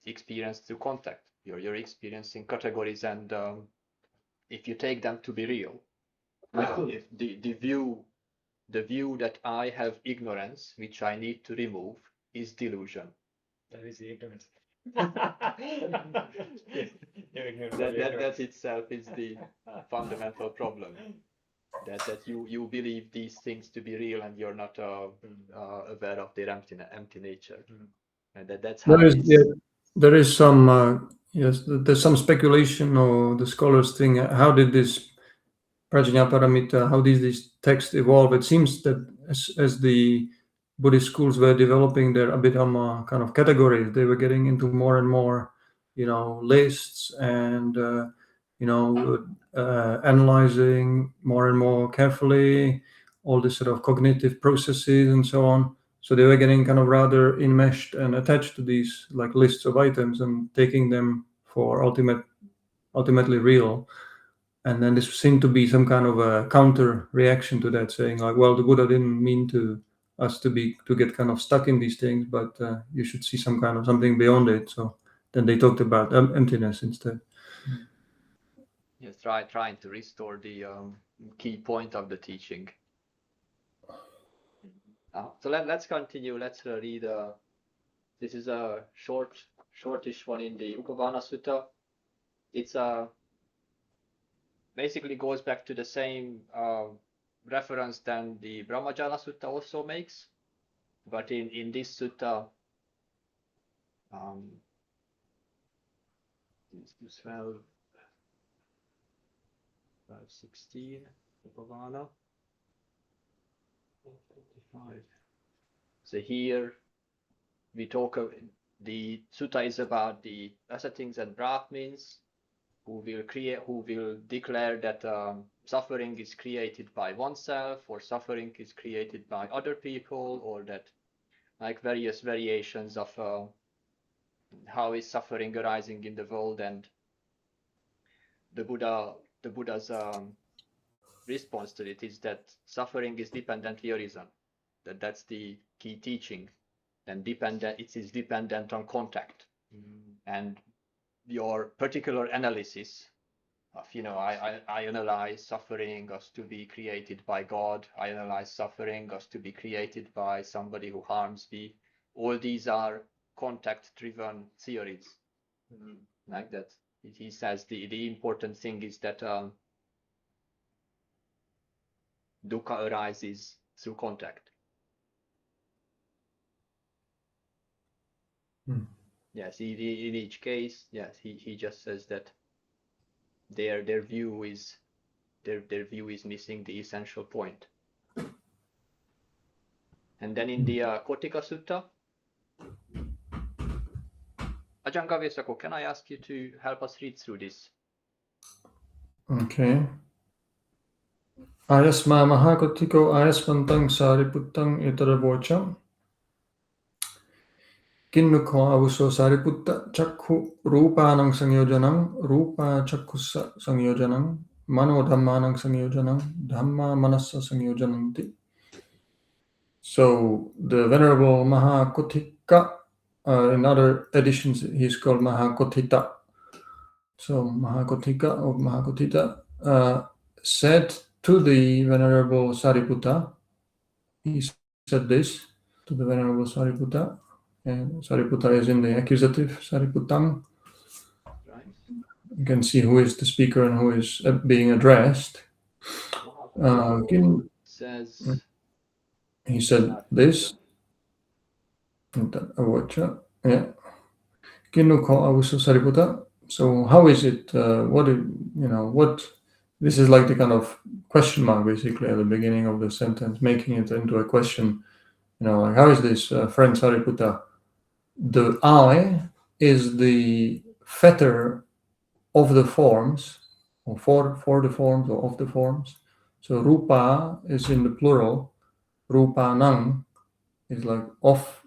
experienced through contact. You're experiencing categories, and if you take them to be real, if the view that I have ignorance, which I need to remove, is delusion. That is the ignorance. That itself is the fundamental problem. That you believe these things to be real, and you're not aware of their empty nature. And that's how there is some there's some speculation, or the scholars think, how did this Prajnaparamita, how did this text evolve? It seems that as the Buddhist schools were developing their Abhidhamma kind of categories, they were getting into more and more, lists and analyzing more and more carefully all this sort of cognitive processes and so on. So they were getting kind of rather enmeshed and attached to these like lists of items and taking them for ultimately real. And then this seemed to be some kind of a counter reaction to that, saying like, well, the Buddha didn't mean to us to get kind of stuck in these things, but you should see some kind of something beyond it. So then they talked about emptiness instead. Yes, trying to restore the key point of the teaching. So let's continue. Let's read. This is a shortish one in the Upavana Sutta. It's basically goes back to the same reference than the Brahmajāla Sutta also makes, but in this sutta, 12, 16, Upavana, 55. So here we talk of the sutta is about the ascetics and Brahmins who will declare that suffering is created by oneself, or suffering is created by other people, or that like various variations of how is suffering arising in the world. And the Buddha's response to it is that suffering is dependently arisen. That's the key teaching. And it is dependent on contact. And your particular analysis of, I analyze suffering as to be created by God. I analyze suffering as to be created by somebody who harms me. All these are contact-driven theories. Like that. He says the important thing is that dukkha arises through contact. Yes, in each case, yes, he just says that their view is missing the essential point. And then in the Koṭṭhikasutta, Ajahn Gavesako, can I ask you to help us read through this? Okay. Ayasma Mahākoṭṭhiko ayasmantang sariputtang itaravocham Kinnukho avuso sariputta chakhu rūpānaṁ samyojanam rūpā chakhussa samyojanam mano dhammanam samyojanam dhamma manassa samyojananti. So the Venerable Mahākoṭṭhika, in other editions he's called Mahākoṭṭhita. So Mahākoṭṭhika or Mahākoṭṭhita said to the Venerable Sariputta, he said this to the Venerable Sariputta, and Sariputta is in the accusative, Sariputtam. Right. You can see who is the speaker and who is being addressed. Says he said this. Yeah. Kinnukho avuso Sariputta. So how is it? What? This is like the kind of question mark basically at the beginning of the sentence, making it into a question. Like how is this, friend Sariputta? The I is the fetter of the forms, or for the forms, or of the forms. So rupa is in the plural. Rūpānaṁ is like of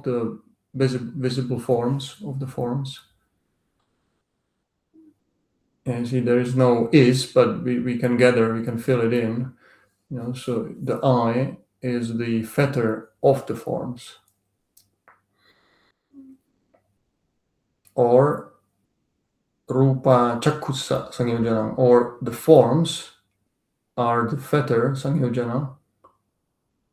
the visible forms, of the forms. And see, there is no is, but we can gather, we can fill it in. So the I is the fetter of the forms. Or Rupa Chakhussa Sanyojanam, or the forms are the fetter Sanyojana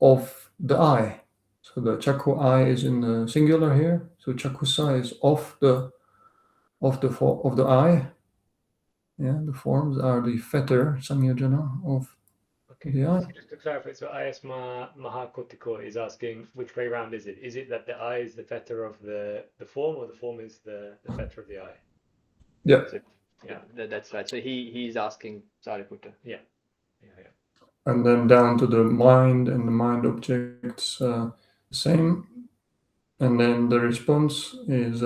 of the eye. So the Chakhu eye is in the singular here. So Chakhussa is of the eye. Yeah, the forms are the fetter Sanyojana of the eye. So just to clarify, so Ayasma Mahākoṭṭhiko is asking which way round is it? Is it that the eye is the fetter of the form, or the form is the fetter of the eye? Yeah. Yeah, that's right. So he's asking Sariputta. Yeah. And then down to the mind and the mind objects, same. And then the response is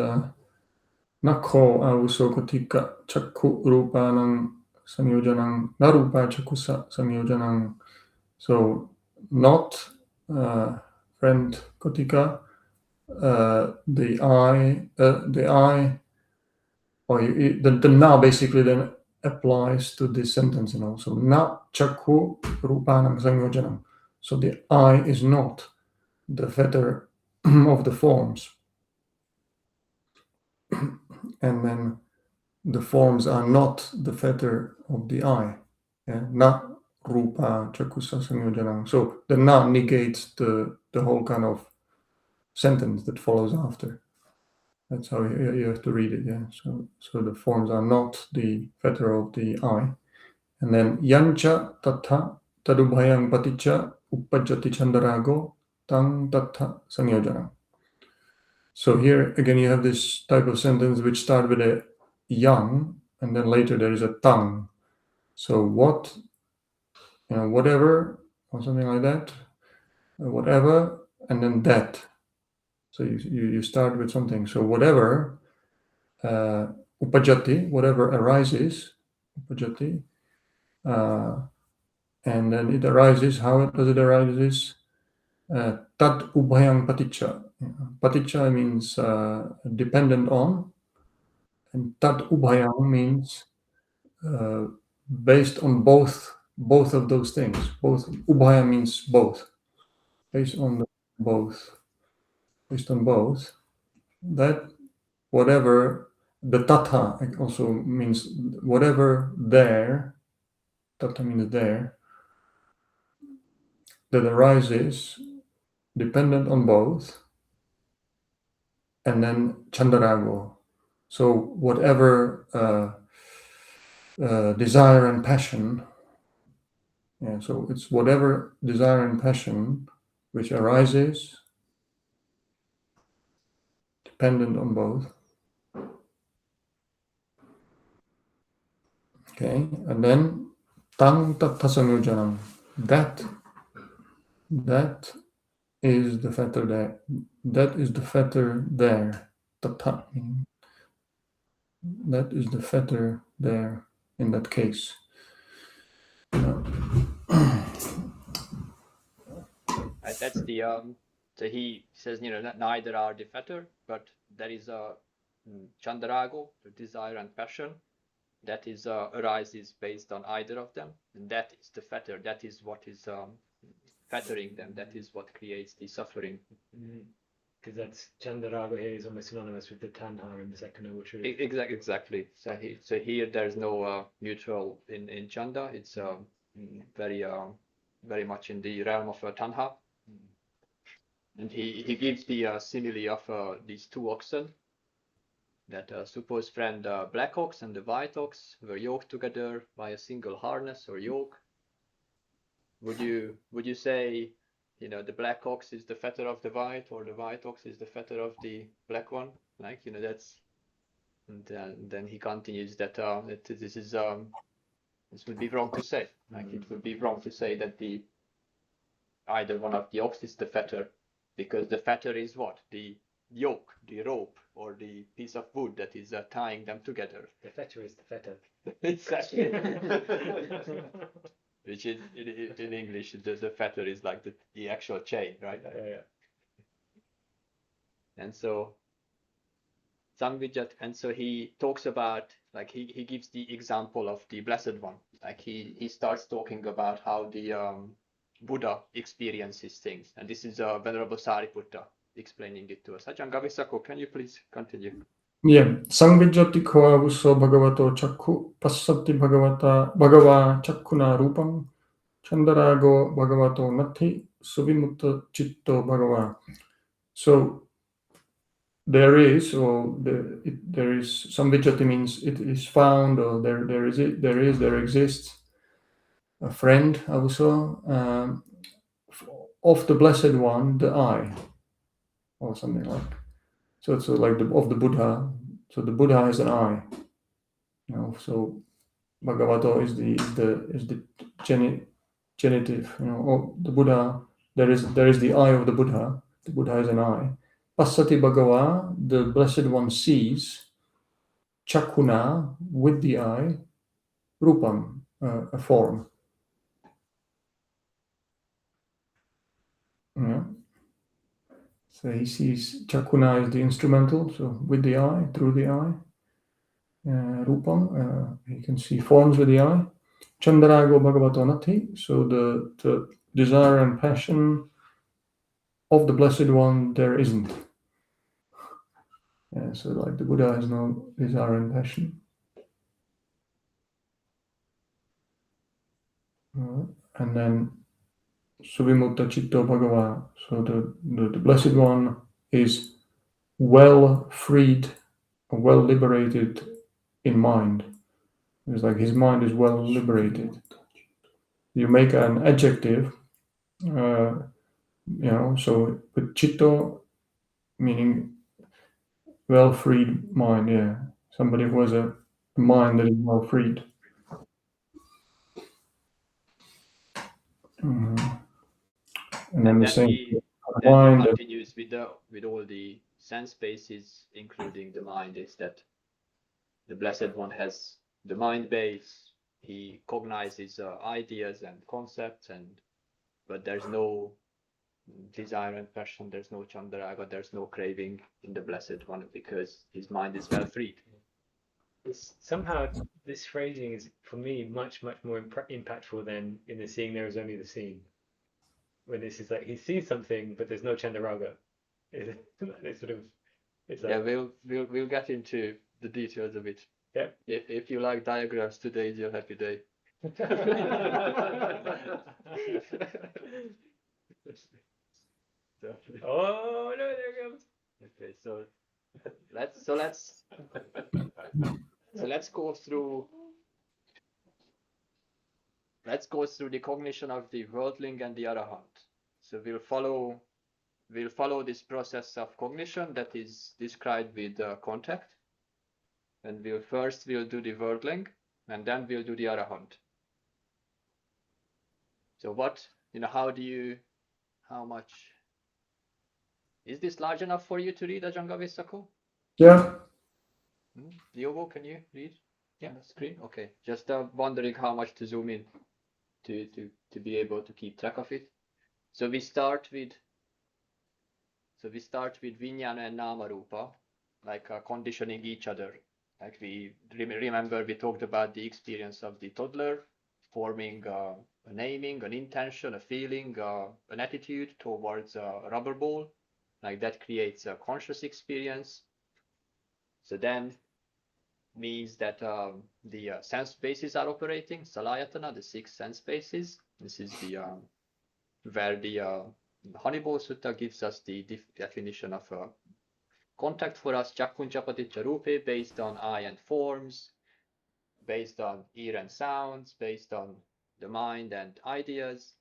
Nakho avuso kotika chakku rūpānaṁ samyojanam narupa chakkusa samyojanam. So not friend Koṭṭhika, the eye, or the na basically then applies to this sentence, So na chakku rūpānaṁ samyojanam. So the eye is not the fetter of the forms. And then the forms are not the fetter of the eye. Yeah? Na rūpa chakkusa samyojanam. So the na negates the whole kind of sentence that follows after. That's how you have to read it, yeah. So the forms are not the fetter of the eye. And then yancha tatha tadubhayang paticca uppajjati chandarago tang tatha sanyojanam. So here again you have this type of sentence which start with a yang, and then later there is a tang. So what, whatever, or something like that, whatever, and then that. So you start with something. So whatever, upajjati, whatever arises, upajjati, and then it arises. How does it arise? Tat ubhayang paticca. Paticca means dependent on, and tat ubhayang means based on both both of those things. Both ubhaya means both. Based on the both. Based on both. That whatever the tatha also means whatever there. Tatha means there. That arises dependent on both. And then chandarago. So whatever desire and passion. Yeah, so it's whatever desire and passion which arises dependent on both. Okay, and then tang tattasamyojanam. That is the fetter there. That is the fetter there. Tatta. That is the fetter there in that case. Right, that's the so he says, neither are the fetter, but there is a chandarago, the desire and passion, that is arises based on either of them, and that is the fetter. That is what is fettering them. That is what creates the suffering. Because that's chandaraga here is almost synonymous with the tanha in the second noble truth. Exactly. So here there's no neutral in chanda. It's very much in the realm of tanha. And he gives the simile of these two oxen. That suppose, friend, black ox and the white ox were yoked together by a single harness or yoke. Would you say, the black ox is the fetter of the white, or the white ox is the fetter of the black one? Like, that's. And then he continues that this would be wrong to say. Like, it would be wrong to say that either one of the ox is the fetter, because the fetter is what? The yoke, the rope, or the piece of wood that is tying them together. The fetter is the fetter. Exactly. Which is in English, the fetter is like the actual chain, right? Yeah. And so and so he talks about, like, he gives the example of the Blessed One. Like he starts talking about how the Buddha experiences things, and this is Venerable Sariputta explaining it to us. Ajahn Gavisako, can you please continue? Yeah, Samvijjati ko avuso bhagavato chakku passati bhagava chakkuna rupam chandarago bhagavato nati suvimutta chitto bhagava. So there is, or there is, Samvijjati means it is found, or there exists a friend also of the Blessed One, the I, or something like. So it's like of the Buddha. So the Buddha has an eye. So Bhagavato is the genitive. The Buddha. There is the eye of the Buddha. The Buddha has an eye. Passati Bhagava, the Blessed One sees. Chakuna, with the eye. Rupam, a form. Yeah. So he sees Chakuna is the instrumental. So with the eye, through the eye. Rupam, he can see forms with the eye. Chandarago Bhagavato Nati, so the desire and passion of the Blessed One there isn't. So like the Buddha has no desire and passion. And then Suvimutta Chitto Bhagava, so the Blessed One is well freed, well liberated in mind. It's like his mind is well liberated. You make an adjective, so with Chitto meaning well freed mind, yeah. Somebody who has a mind that is well freed. And then the same mind continues with all the sense bases, including the mind, is that the Blessed One has the mind base. He cognizes ideas and concepts, but there's no desire and passion, there's no chandaraga, there's no craving in the Blessed One, because his mind is well freed. Somehow this phrasing is for me much more impactful than in the seeing there is only the seen. When this is like he sees something but there's no Chandaraga. It's sort of it's like we'll get into the details of it. yeah. If you like diagrams, today is your happy day. Oh no, there it comes. Okay, so let's go through the cognition of the worldling and the Arahant. So we'll follow this process of cognition that is described with contact, and we'll do the worldling, and then we'll do the Arahant. So how much is this large enough for you to read, Ajangavisako? Yeah. Diogo, can you read on the screen? Okay, just wondering how much to zoom in to be able to keep track of it. So we start with viññāṇa and Nāma-rūpa, like conditioning each other. Like we remember we talked about the experience of the toddler forming a naming, an intention, a feeling, an attitude towards a rubber ball. Like that creates a conscious experience. So then means that the sense spaces are operating, salayatana, the 6 sense spaces. This is the where the Mahābyūha Sutta gives us the definition of contact for us, chakkunca paticca rūpe, based on eye and forms, based on ear and sounds, based on the mind and ideas.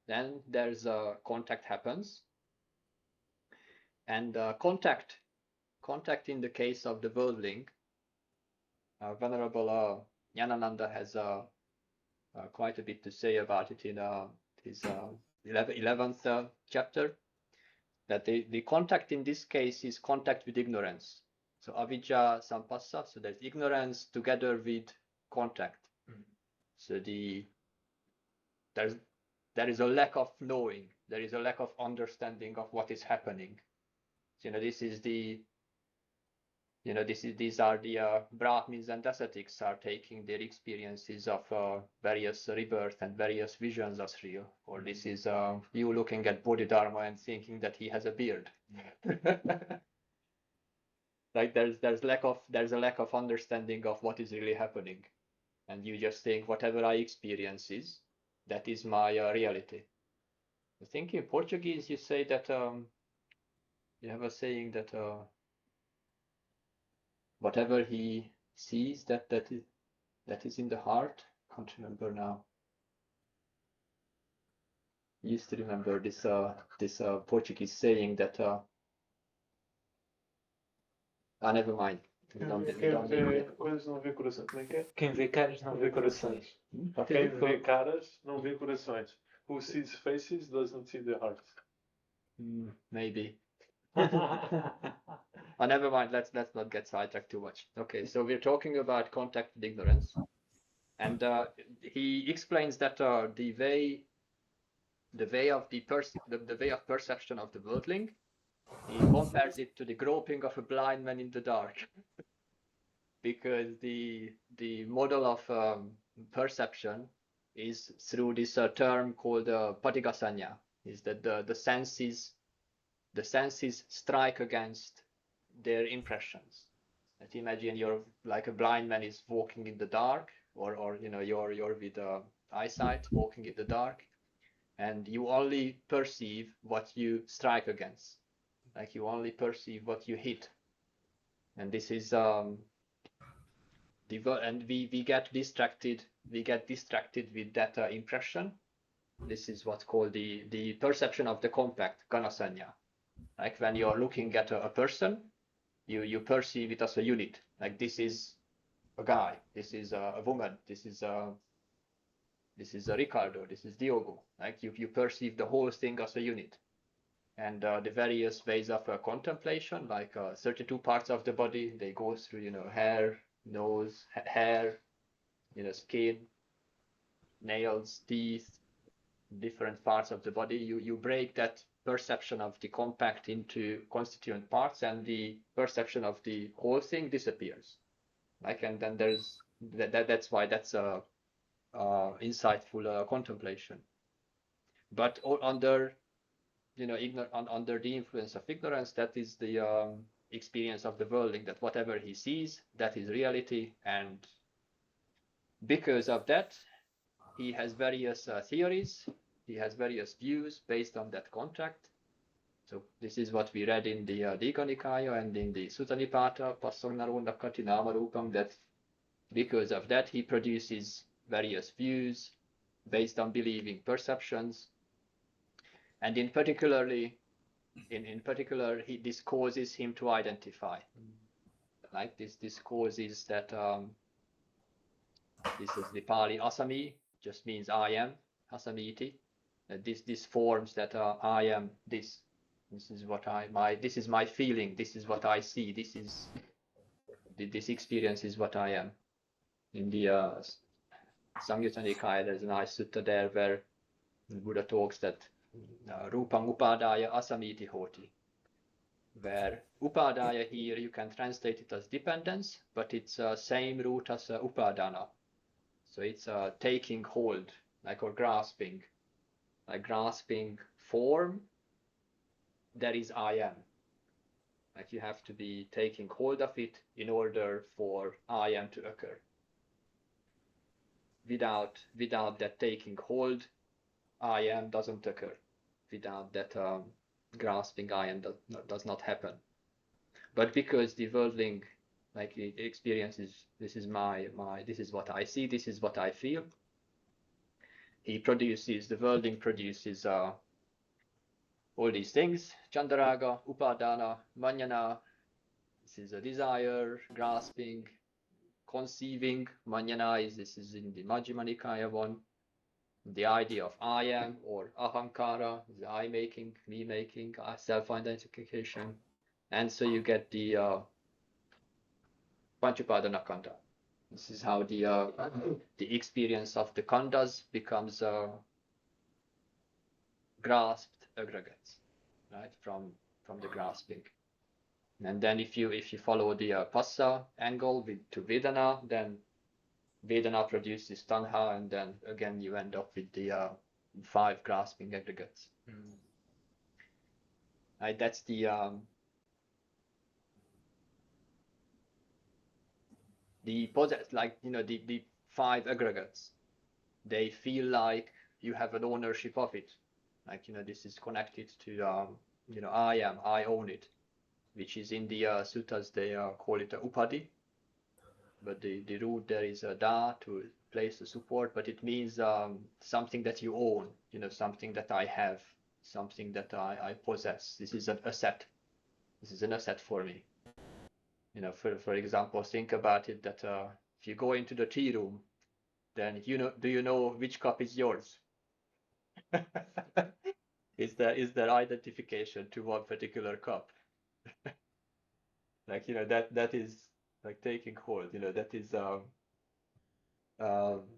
Then there's contact happens. And contact in the case of the worldling, Venerable Jnanananda has quite a bit to say about it in his 11th chapter, that the contact in this case is contact with ignorance. So avidya sampassa, so there's ignorance together with contact. So there is a lack of knowing, there is a lack of understanding of what is happening. So, these are the Brahmins and ascetics are taking their experiences of various rebirth and various visions as real. Or this is you looking at Bodhidharma and thinking that he has a beard. Like there's a lack of understanding of what is really happening, and you just think whatever I experience is, that is my reality. I think in Portuguese you say that you have a saying that whatever he sees, that is in the heart. Can't remember now. I used to remember this Portuguese saying that. Never mind. Coisas não vê coração. Como é que é? Quem vê caras não vê corações. Quem vê caras não vê corações. Who sees faces doesn't see the heart. Maybe. Never mind. Let's not get sidetracked too much. Okay, so we're talking about contact with ignorance, and he explains that the way of perception of the worldling, he compares it to the groping of a blind man in the dark, because the model of perception is through this term called patighasañña, is that the senses strike against their impressions. That imagine you're like a blind man is walking in the dark, or you're with eyesight walking in the dark, and you only perceive what you strike against, like you only perceive what you hit, and this is and we get distracted with that impression. This is what's called the perception of the compact, ganasañña. Like when you're looking at a person, you perceive it as a unit. Like this is a guy, this is a woman, this is a Ricardo, this is Diogo. Like you perceive the whole thing as a unit. And the various ways of contemplation, like 32 parts of the body, they go through, hair, nose, hair, skin, nails, teeth, different parts of the body. You break that perception of the compact into constituent parts, and the perception of the whole thing disappears. Like, and then there's that's why that's a insightful contemplation. But under under the influence of ignorance, that is the experience of the worldling, that whatever he sees, that is reality, and because of that, he has various theories, he has various views based on that contract. So this is what we read in the Digha Nikaya and in the Sutta Nipata, Passang-naro-dakkhati Nāma-rūpam, that because of that he produces various views based on believing perceptions, and in particular, this causes him to identify. Like this causes that this is the Pāli asami, just means I am, asamiti. This forms that I am this. This is what this is my feeling. This is what I see. This experience is what I am. In the Samyutta Nikaya, there's a nice sutta there where the Buddha talks that rūpaṃ upadāya asamīti hoti, where upadāya here you can translate it as dependence, but it's same root as upadana. So it's taking hold, like, or grasping, like grasping form. That is I am. Like, you have to be taking hold of it in order for I am to occur. Without that taking hold, I am doesn't occur. Without that grasping, I am does not happen. But because the worldling, like, the experience is, this is this is what I see, this is what I feel. The worldling produces all these things: chandaraga, upadana, viññāṇa. This is a desire, grasping, conceiving. Viññāṇa this is in the Majjhima Nikaya one. The idea of I am, or ahankara, the I making, me making, self-identification. And so you get the Panchupadana Khandha. This is how the experience of the khandhas becomes grasped aggregates, right, from the grasping. And then if you follow the phassa angle to Vedana, then Vedana produces tanha, and then again you end up with the 5 grasping aggregates. Right, that's the like, the 5 aggregates. They feel like you have an ownership of it. Like, this is connected to I am, I own it, which is in the suttas they call it a upadi. But the root there is a da, to place the support, but it means something that you own, something that I have, something that I possess. This is an asset. This is an asset for me. For example, think about it that if you go into the tea room, then do you know which cup is yours? Is there identification to one particular cup? Like, that is like taking hold. That is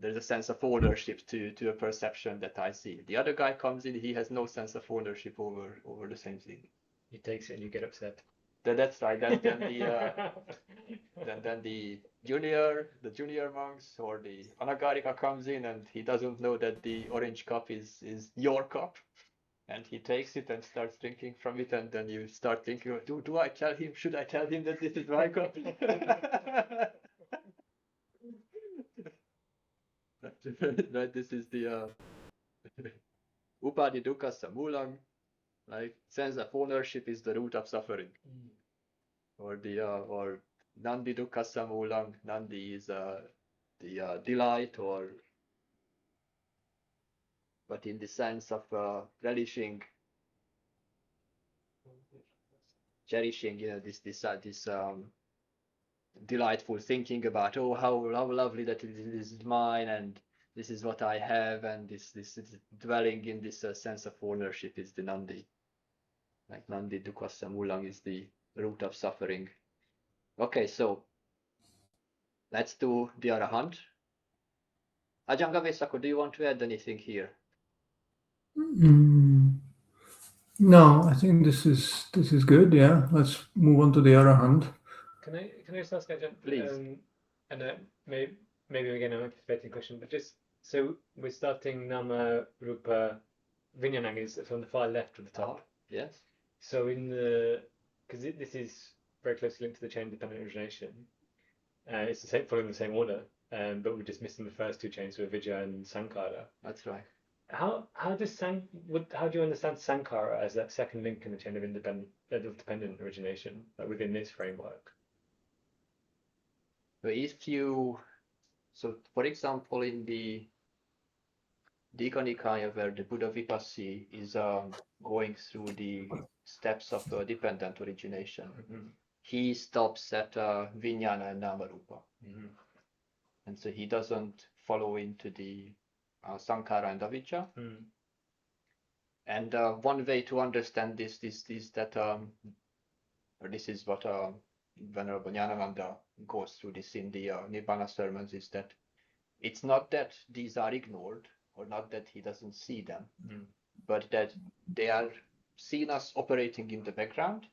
there's a sense of ownership to a perception that I see. The other guy comes in, he has no sense of ownership over the same thing. He takes it and you get upset. That's right. Then the junior monks or the anagarika comes in, and he doesn't know that the orange cup is your cup, and he takes it and starts drinking from it, and then you start thinking, do I tell him? Should I tell him that this is my cup? Right, this is the upadi dukkha samulang, like sense of ownership is the root of suffering. Or the or nandi dukkha samulang, nandi is the delight, but in the sense of relishing, cherishing, this delightful thinking about, oh, how lovely that this is mine, and this is what I have, and this dwelling in this sense of ownership is the nandi. Like nandi dukkha samulang is the root of suffering. Okay, so let's do the Arahant. Ajahn Gavesako, do you want to add anything here? No, I think this is good. Yeah, let's move on to the Arahant. Can I just ask Ajahn? Please. And maybe again I'm anticipating a question, but just so we're starting Nāma-rūpa viññāṇa is from the far left of the top. Yes. So because this is very closely linked to the chain-dependent origination, it's the same, following the same order, but we're just missing the first two chains, so Vijja and Sankara. That's right. How do you understand Sankara as that second link in the chain of dependent origination, like within this framework? So for example, in the Digha Nikaya, where the Buddha Vipassi is going through the steps of dependent origination, he stops at viññāṇa and Nāma-rūpa. And so he doesn't follow into the Sankara and Avijja. And one way to understand this is that, or this is what Venerable Ñāṇaṇanda goes through this in the Nibbana sermons, is that it's not that these are ignored, or not that he doesn't see them, but that they are seen as operating in the background,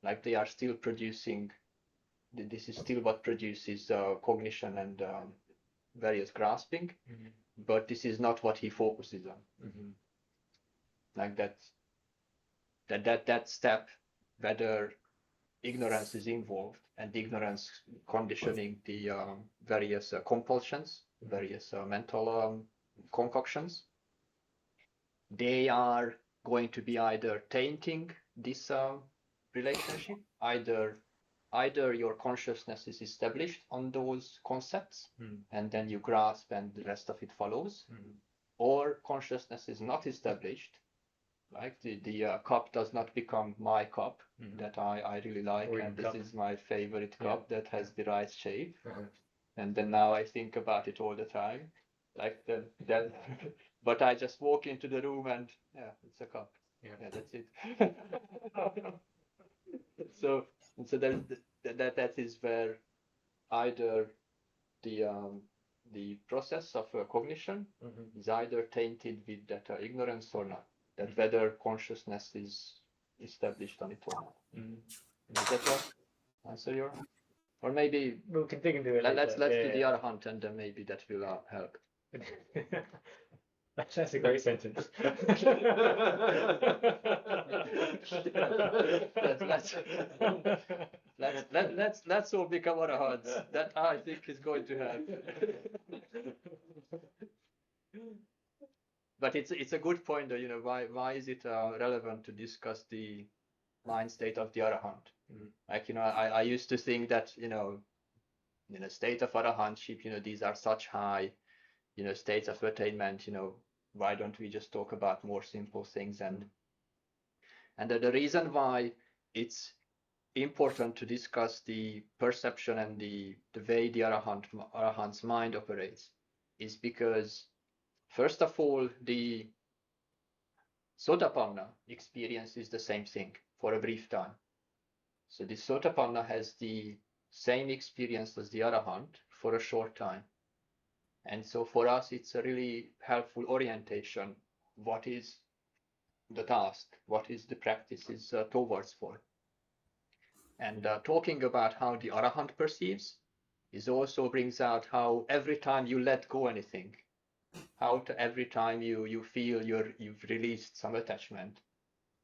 like they are still producing, this is still what produces cognition and various grasping, but this is not what he focuses on. Like that step, whether ignorance is involved, and ignorance conditioning the various compulsions, various mental concoctions, they are going to be either tainting this relationship, either your consciousness is established on those concepts, and then you grasp and the rest of it follows, or consciousness is not established, like the cup does not become my cup that I really like, and this is my favorite cup that has the right shape, and then now I think about it all the time, like then but I just walk into the room and it's a cup, that's it. So that is where either the process of cognition is either tainted with that ignorance or not, that whether consciousness is established on it or not. Does that answer your? Or maybe we can dig into it. Let's do the Arahant, and then maybe that will help. That's a great sentence. Let's all become Arahants. That I think is going to help. But it's a good point, though. Why is it relevant to discuss the mind state of the Arahant? Like, I used to think that, in a state of Arahantship, these are such high, states of attainment, why don't we just talk about more simple things? And the reason why it's important to discuss the perception and the way the Arahant's mind operates is because, first of all, the Sotapanna experiences the same thing for a brief time. So the Sotapanna has the same experience as the Arahant for a short time. And so for us, it's a really helpful orientation. What is the task? What is the practice is towards for? And talking about how the Arahant perceives is also brings out how every time you let go anything, every time you feel you've released some attachment,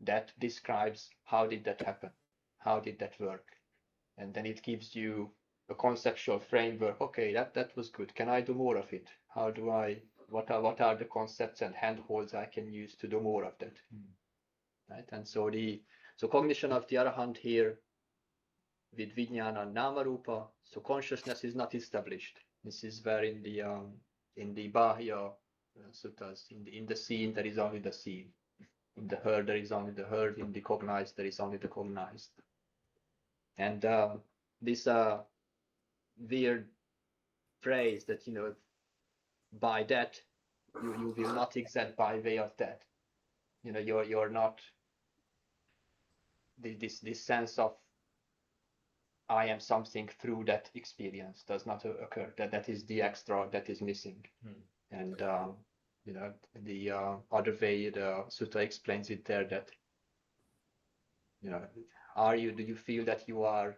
that describes how did that happen? How did that work? And then it gives you a conceptual framework. Okay, that was good. Can I do more of it? What are the concepts and handholds I can use to do more of that? Right? And so cognition of the Arahant here with viññāṇa and Nāma-rūpa, so consciousness is not established. This is where in the Bahya suttas, in the seen there is only the seen. In the heard there is only the heard. In the cognized there is only the cognized. And this weird phrase that, by that you will not exist by way of that. You're not, this sense of I am something through that experience does not occur. That is the extra that is missing. And the other way the sutta explains it there, that do you feel that you are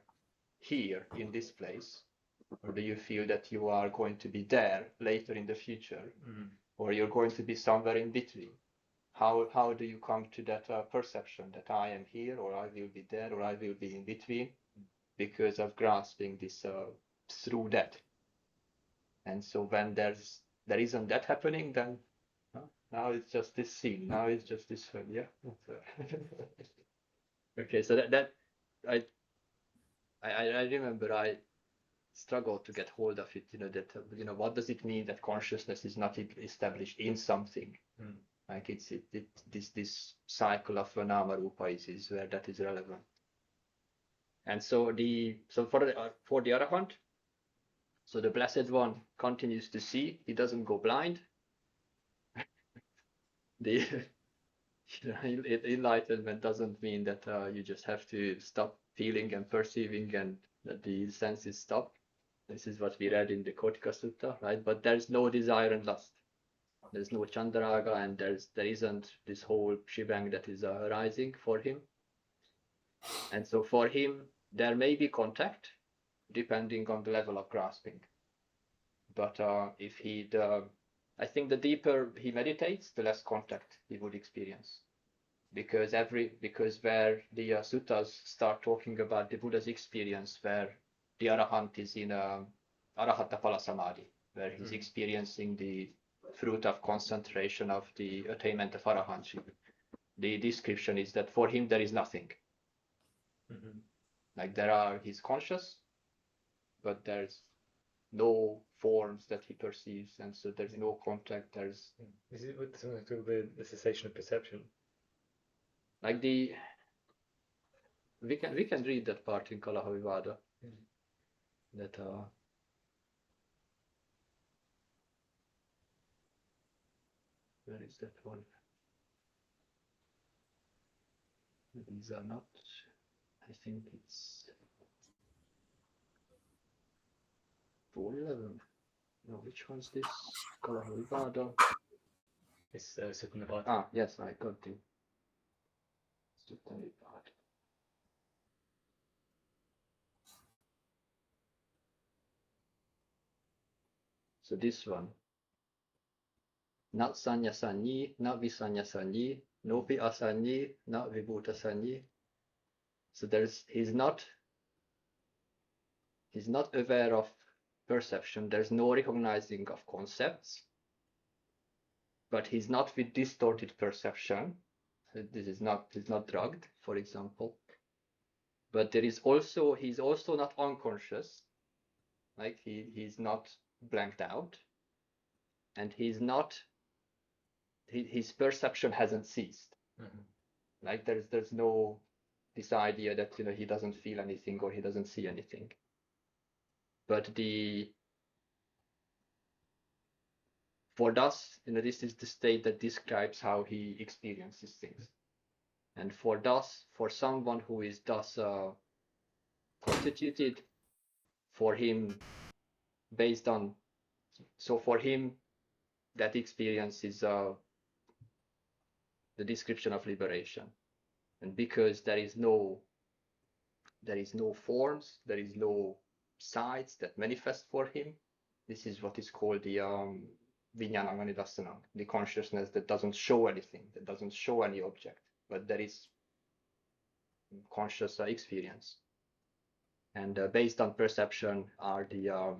here in this place, Or do you feel that you are going to be there later in the future? Or you're going to be somewhere in between? How do you come to that perception that I am here, or I will be there, or I will be in between, because of grasping this through that? And so when there isn't that happening, then now it's just this scene. Now it's just this film. Yeah. Okay, so that I remember I struggled to get hold of it. That what does it mean that consciousness is not established in something? Like it's this cycle of Nāma-rūpa is where that is relevant. And so for the Arahant, so the Blessed One continues to see. He doesn't go blind. The enlightenment doesn't mean that you just have to stop feeling and perceiving and that the senses stop. This is what we read in the Koṭṭhikasutta, right? But there's no desire and lust. There's no chandaraga, and there isn't this whole shebang that is arising for him. And so for him, there may be contact, depending on the level of grasping. But I think the deeper he meditates, the less contact he would experience. Because where the suttas start talking about the Buddha's experience, where the Arahant is in Arahata Phala Samadhi, where he's experiencing the fruit of concentration of the attainment of Arahantship. The description is that for him there is nothing. Like he's conscious, but there's no forms that he perceives, and so there's no contact. Is it something to do with the cessation of perception? Like we can read that part in Kalahavivada. That where is that one? These are not. I think it's 411. No, which one's this? Kalahavivada. It's Sutta. Ah, yes, I got it. Sutta Nipāda. So this one. Not sanya sanyi, not visanya sanyi, nopi asanyi, not vibhuta sanyi. So he's not aware of perception. There's no recognizing of concepts, but he's not with distorted perception. So he's not drugged, for example. But he's also not unconscious. Like he's not blanked out, and his perception hasn't ceased. Like there's no this idea that he doesn't feel anything or he doesn't see anything. But for us, this is the state that describes how he experiences things. And for someone who is thus constituted, for him, for him, that experience is the description of liberation. And because there is no forms, there is no sides that manifest for him, this is what is called the viññāṇa, the consciousness that doesn't show anything, that doesn't show any object, but there is conscious experience. And based on perception are the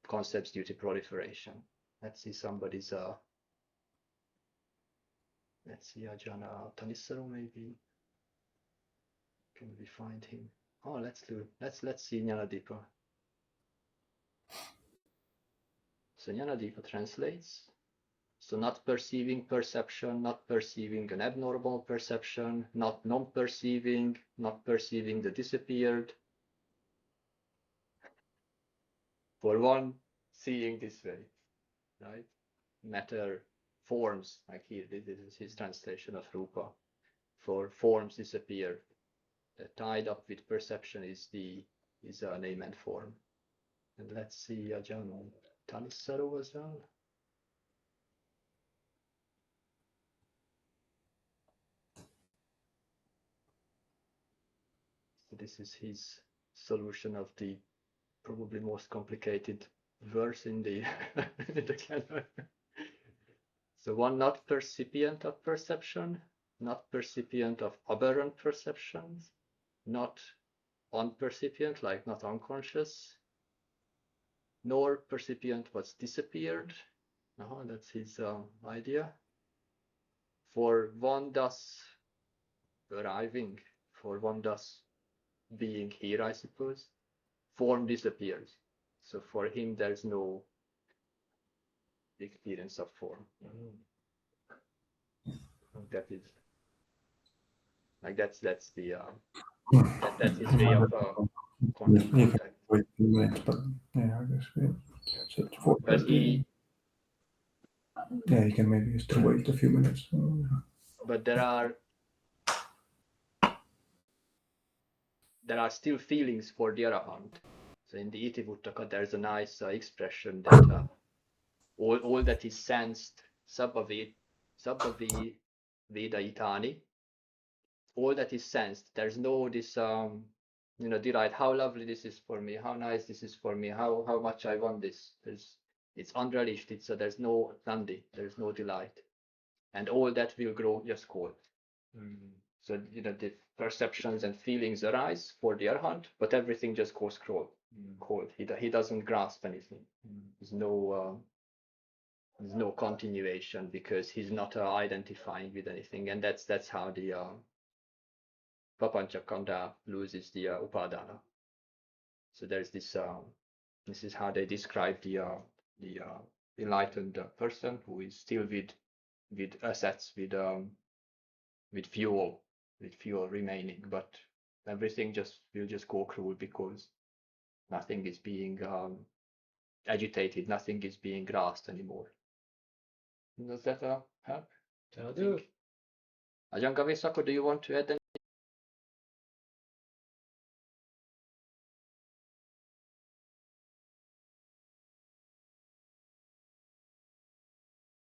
concepts due to proliferation. Let's see somebody's let's see Ajahn Thanissaro maybe. Can we find him? Oh, let's see ஞāna-dīpa. So ஞāna-dīpa translates. So not perceiving perception, not perceiving an abnormal perception, not non-perceiving, not perceiving the disappeared. For one, seeing this way, right? Matter, forms, like here, this is his translation of Rupa. For forms disappear. Tied up with perception is a name and form. And let's see Ajahn Thanissaro as well. So this is his solution of the probably most complicated verse in the in the canon. So one not percipient of perception, not percipient of aberrant perceptions, not unpercipient, like not unconscious, nor percipient what's disappeared. That's his idea. For one thus arriving, for one thus being here, I suppose, form disappears. So for him, there's no experience of form. That is like that's the that's his way of contact. Wait a few minutes, but yeah, I guess we said But he, yeah, you can maybe still wait a few minutes. but there are still feelings for the Arahant. So in the Itivuttaka, there's a nice expression that all that is sensed, sabbavi vedaitani, all that is sensed. There's no this delight. How lovely this is for me. How nice this is for me. How much I want this. It's unrelished. So there's no nandi. There's no delight, and all that will grow just cold. So the perceptions and feelings arise for the Arahant, but everything just goes cold. He doesn't grasp anything. There's no continuation because he's not identifying with anything, and that's how the Papanchakanda loses the upadana. So there's this. This is how they describe the enlightened person who is still with assets, with fuel remaining, but everything will just go cruel because nothing is being agitated, nothing is being grasped anymore. Does that help? That'll do. Ajahn Gavisako, do you want to add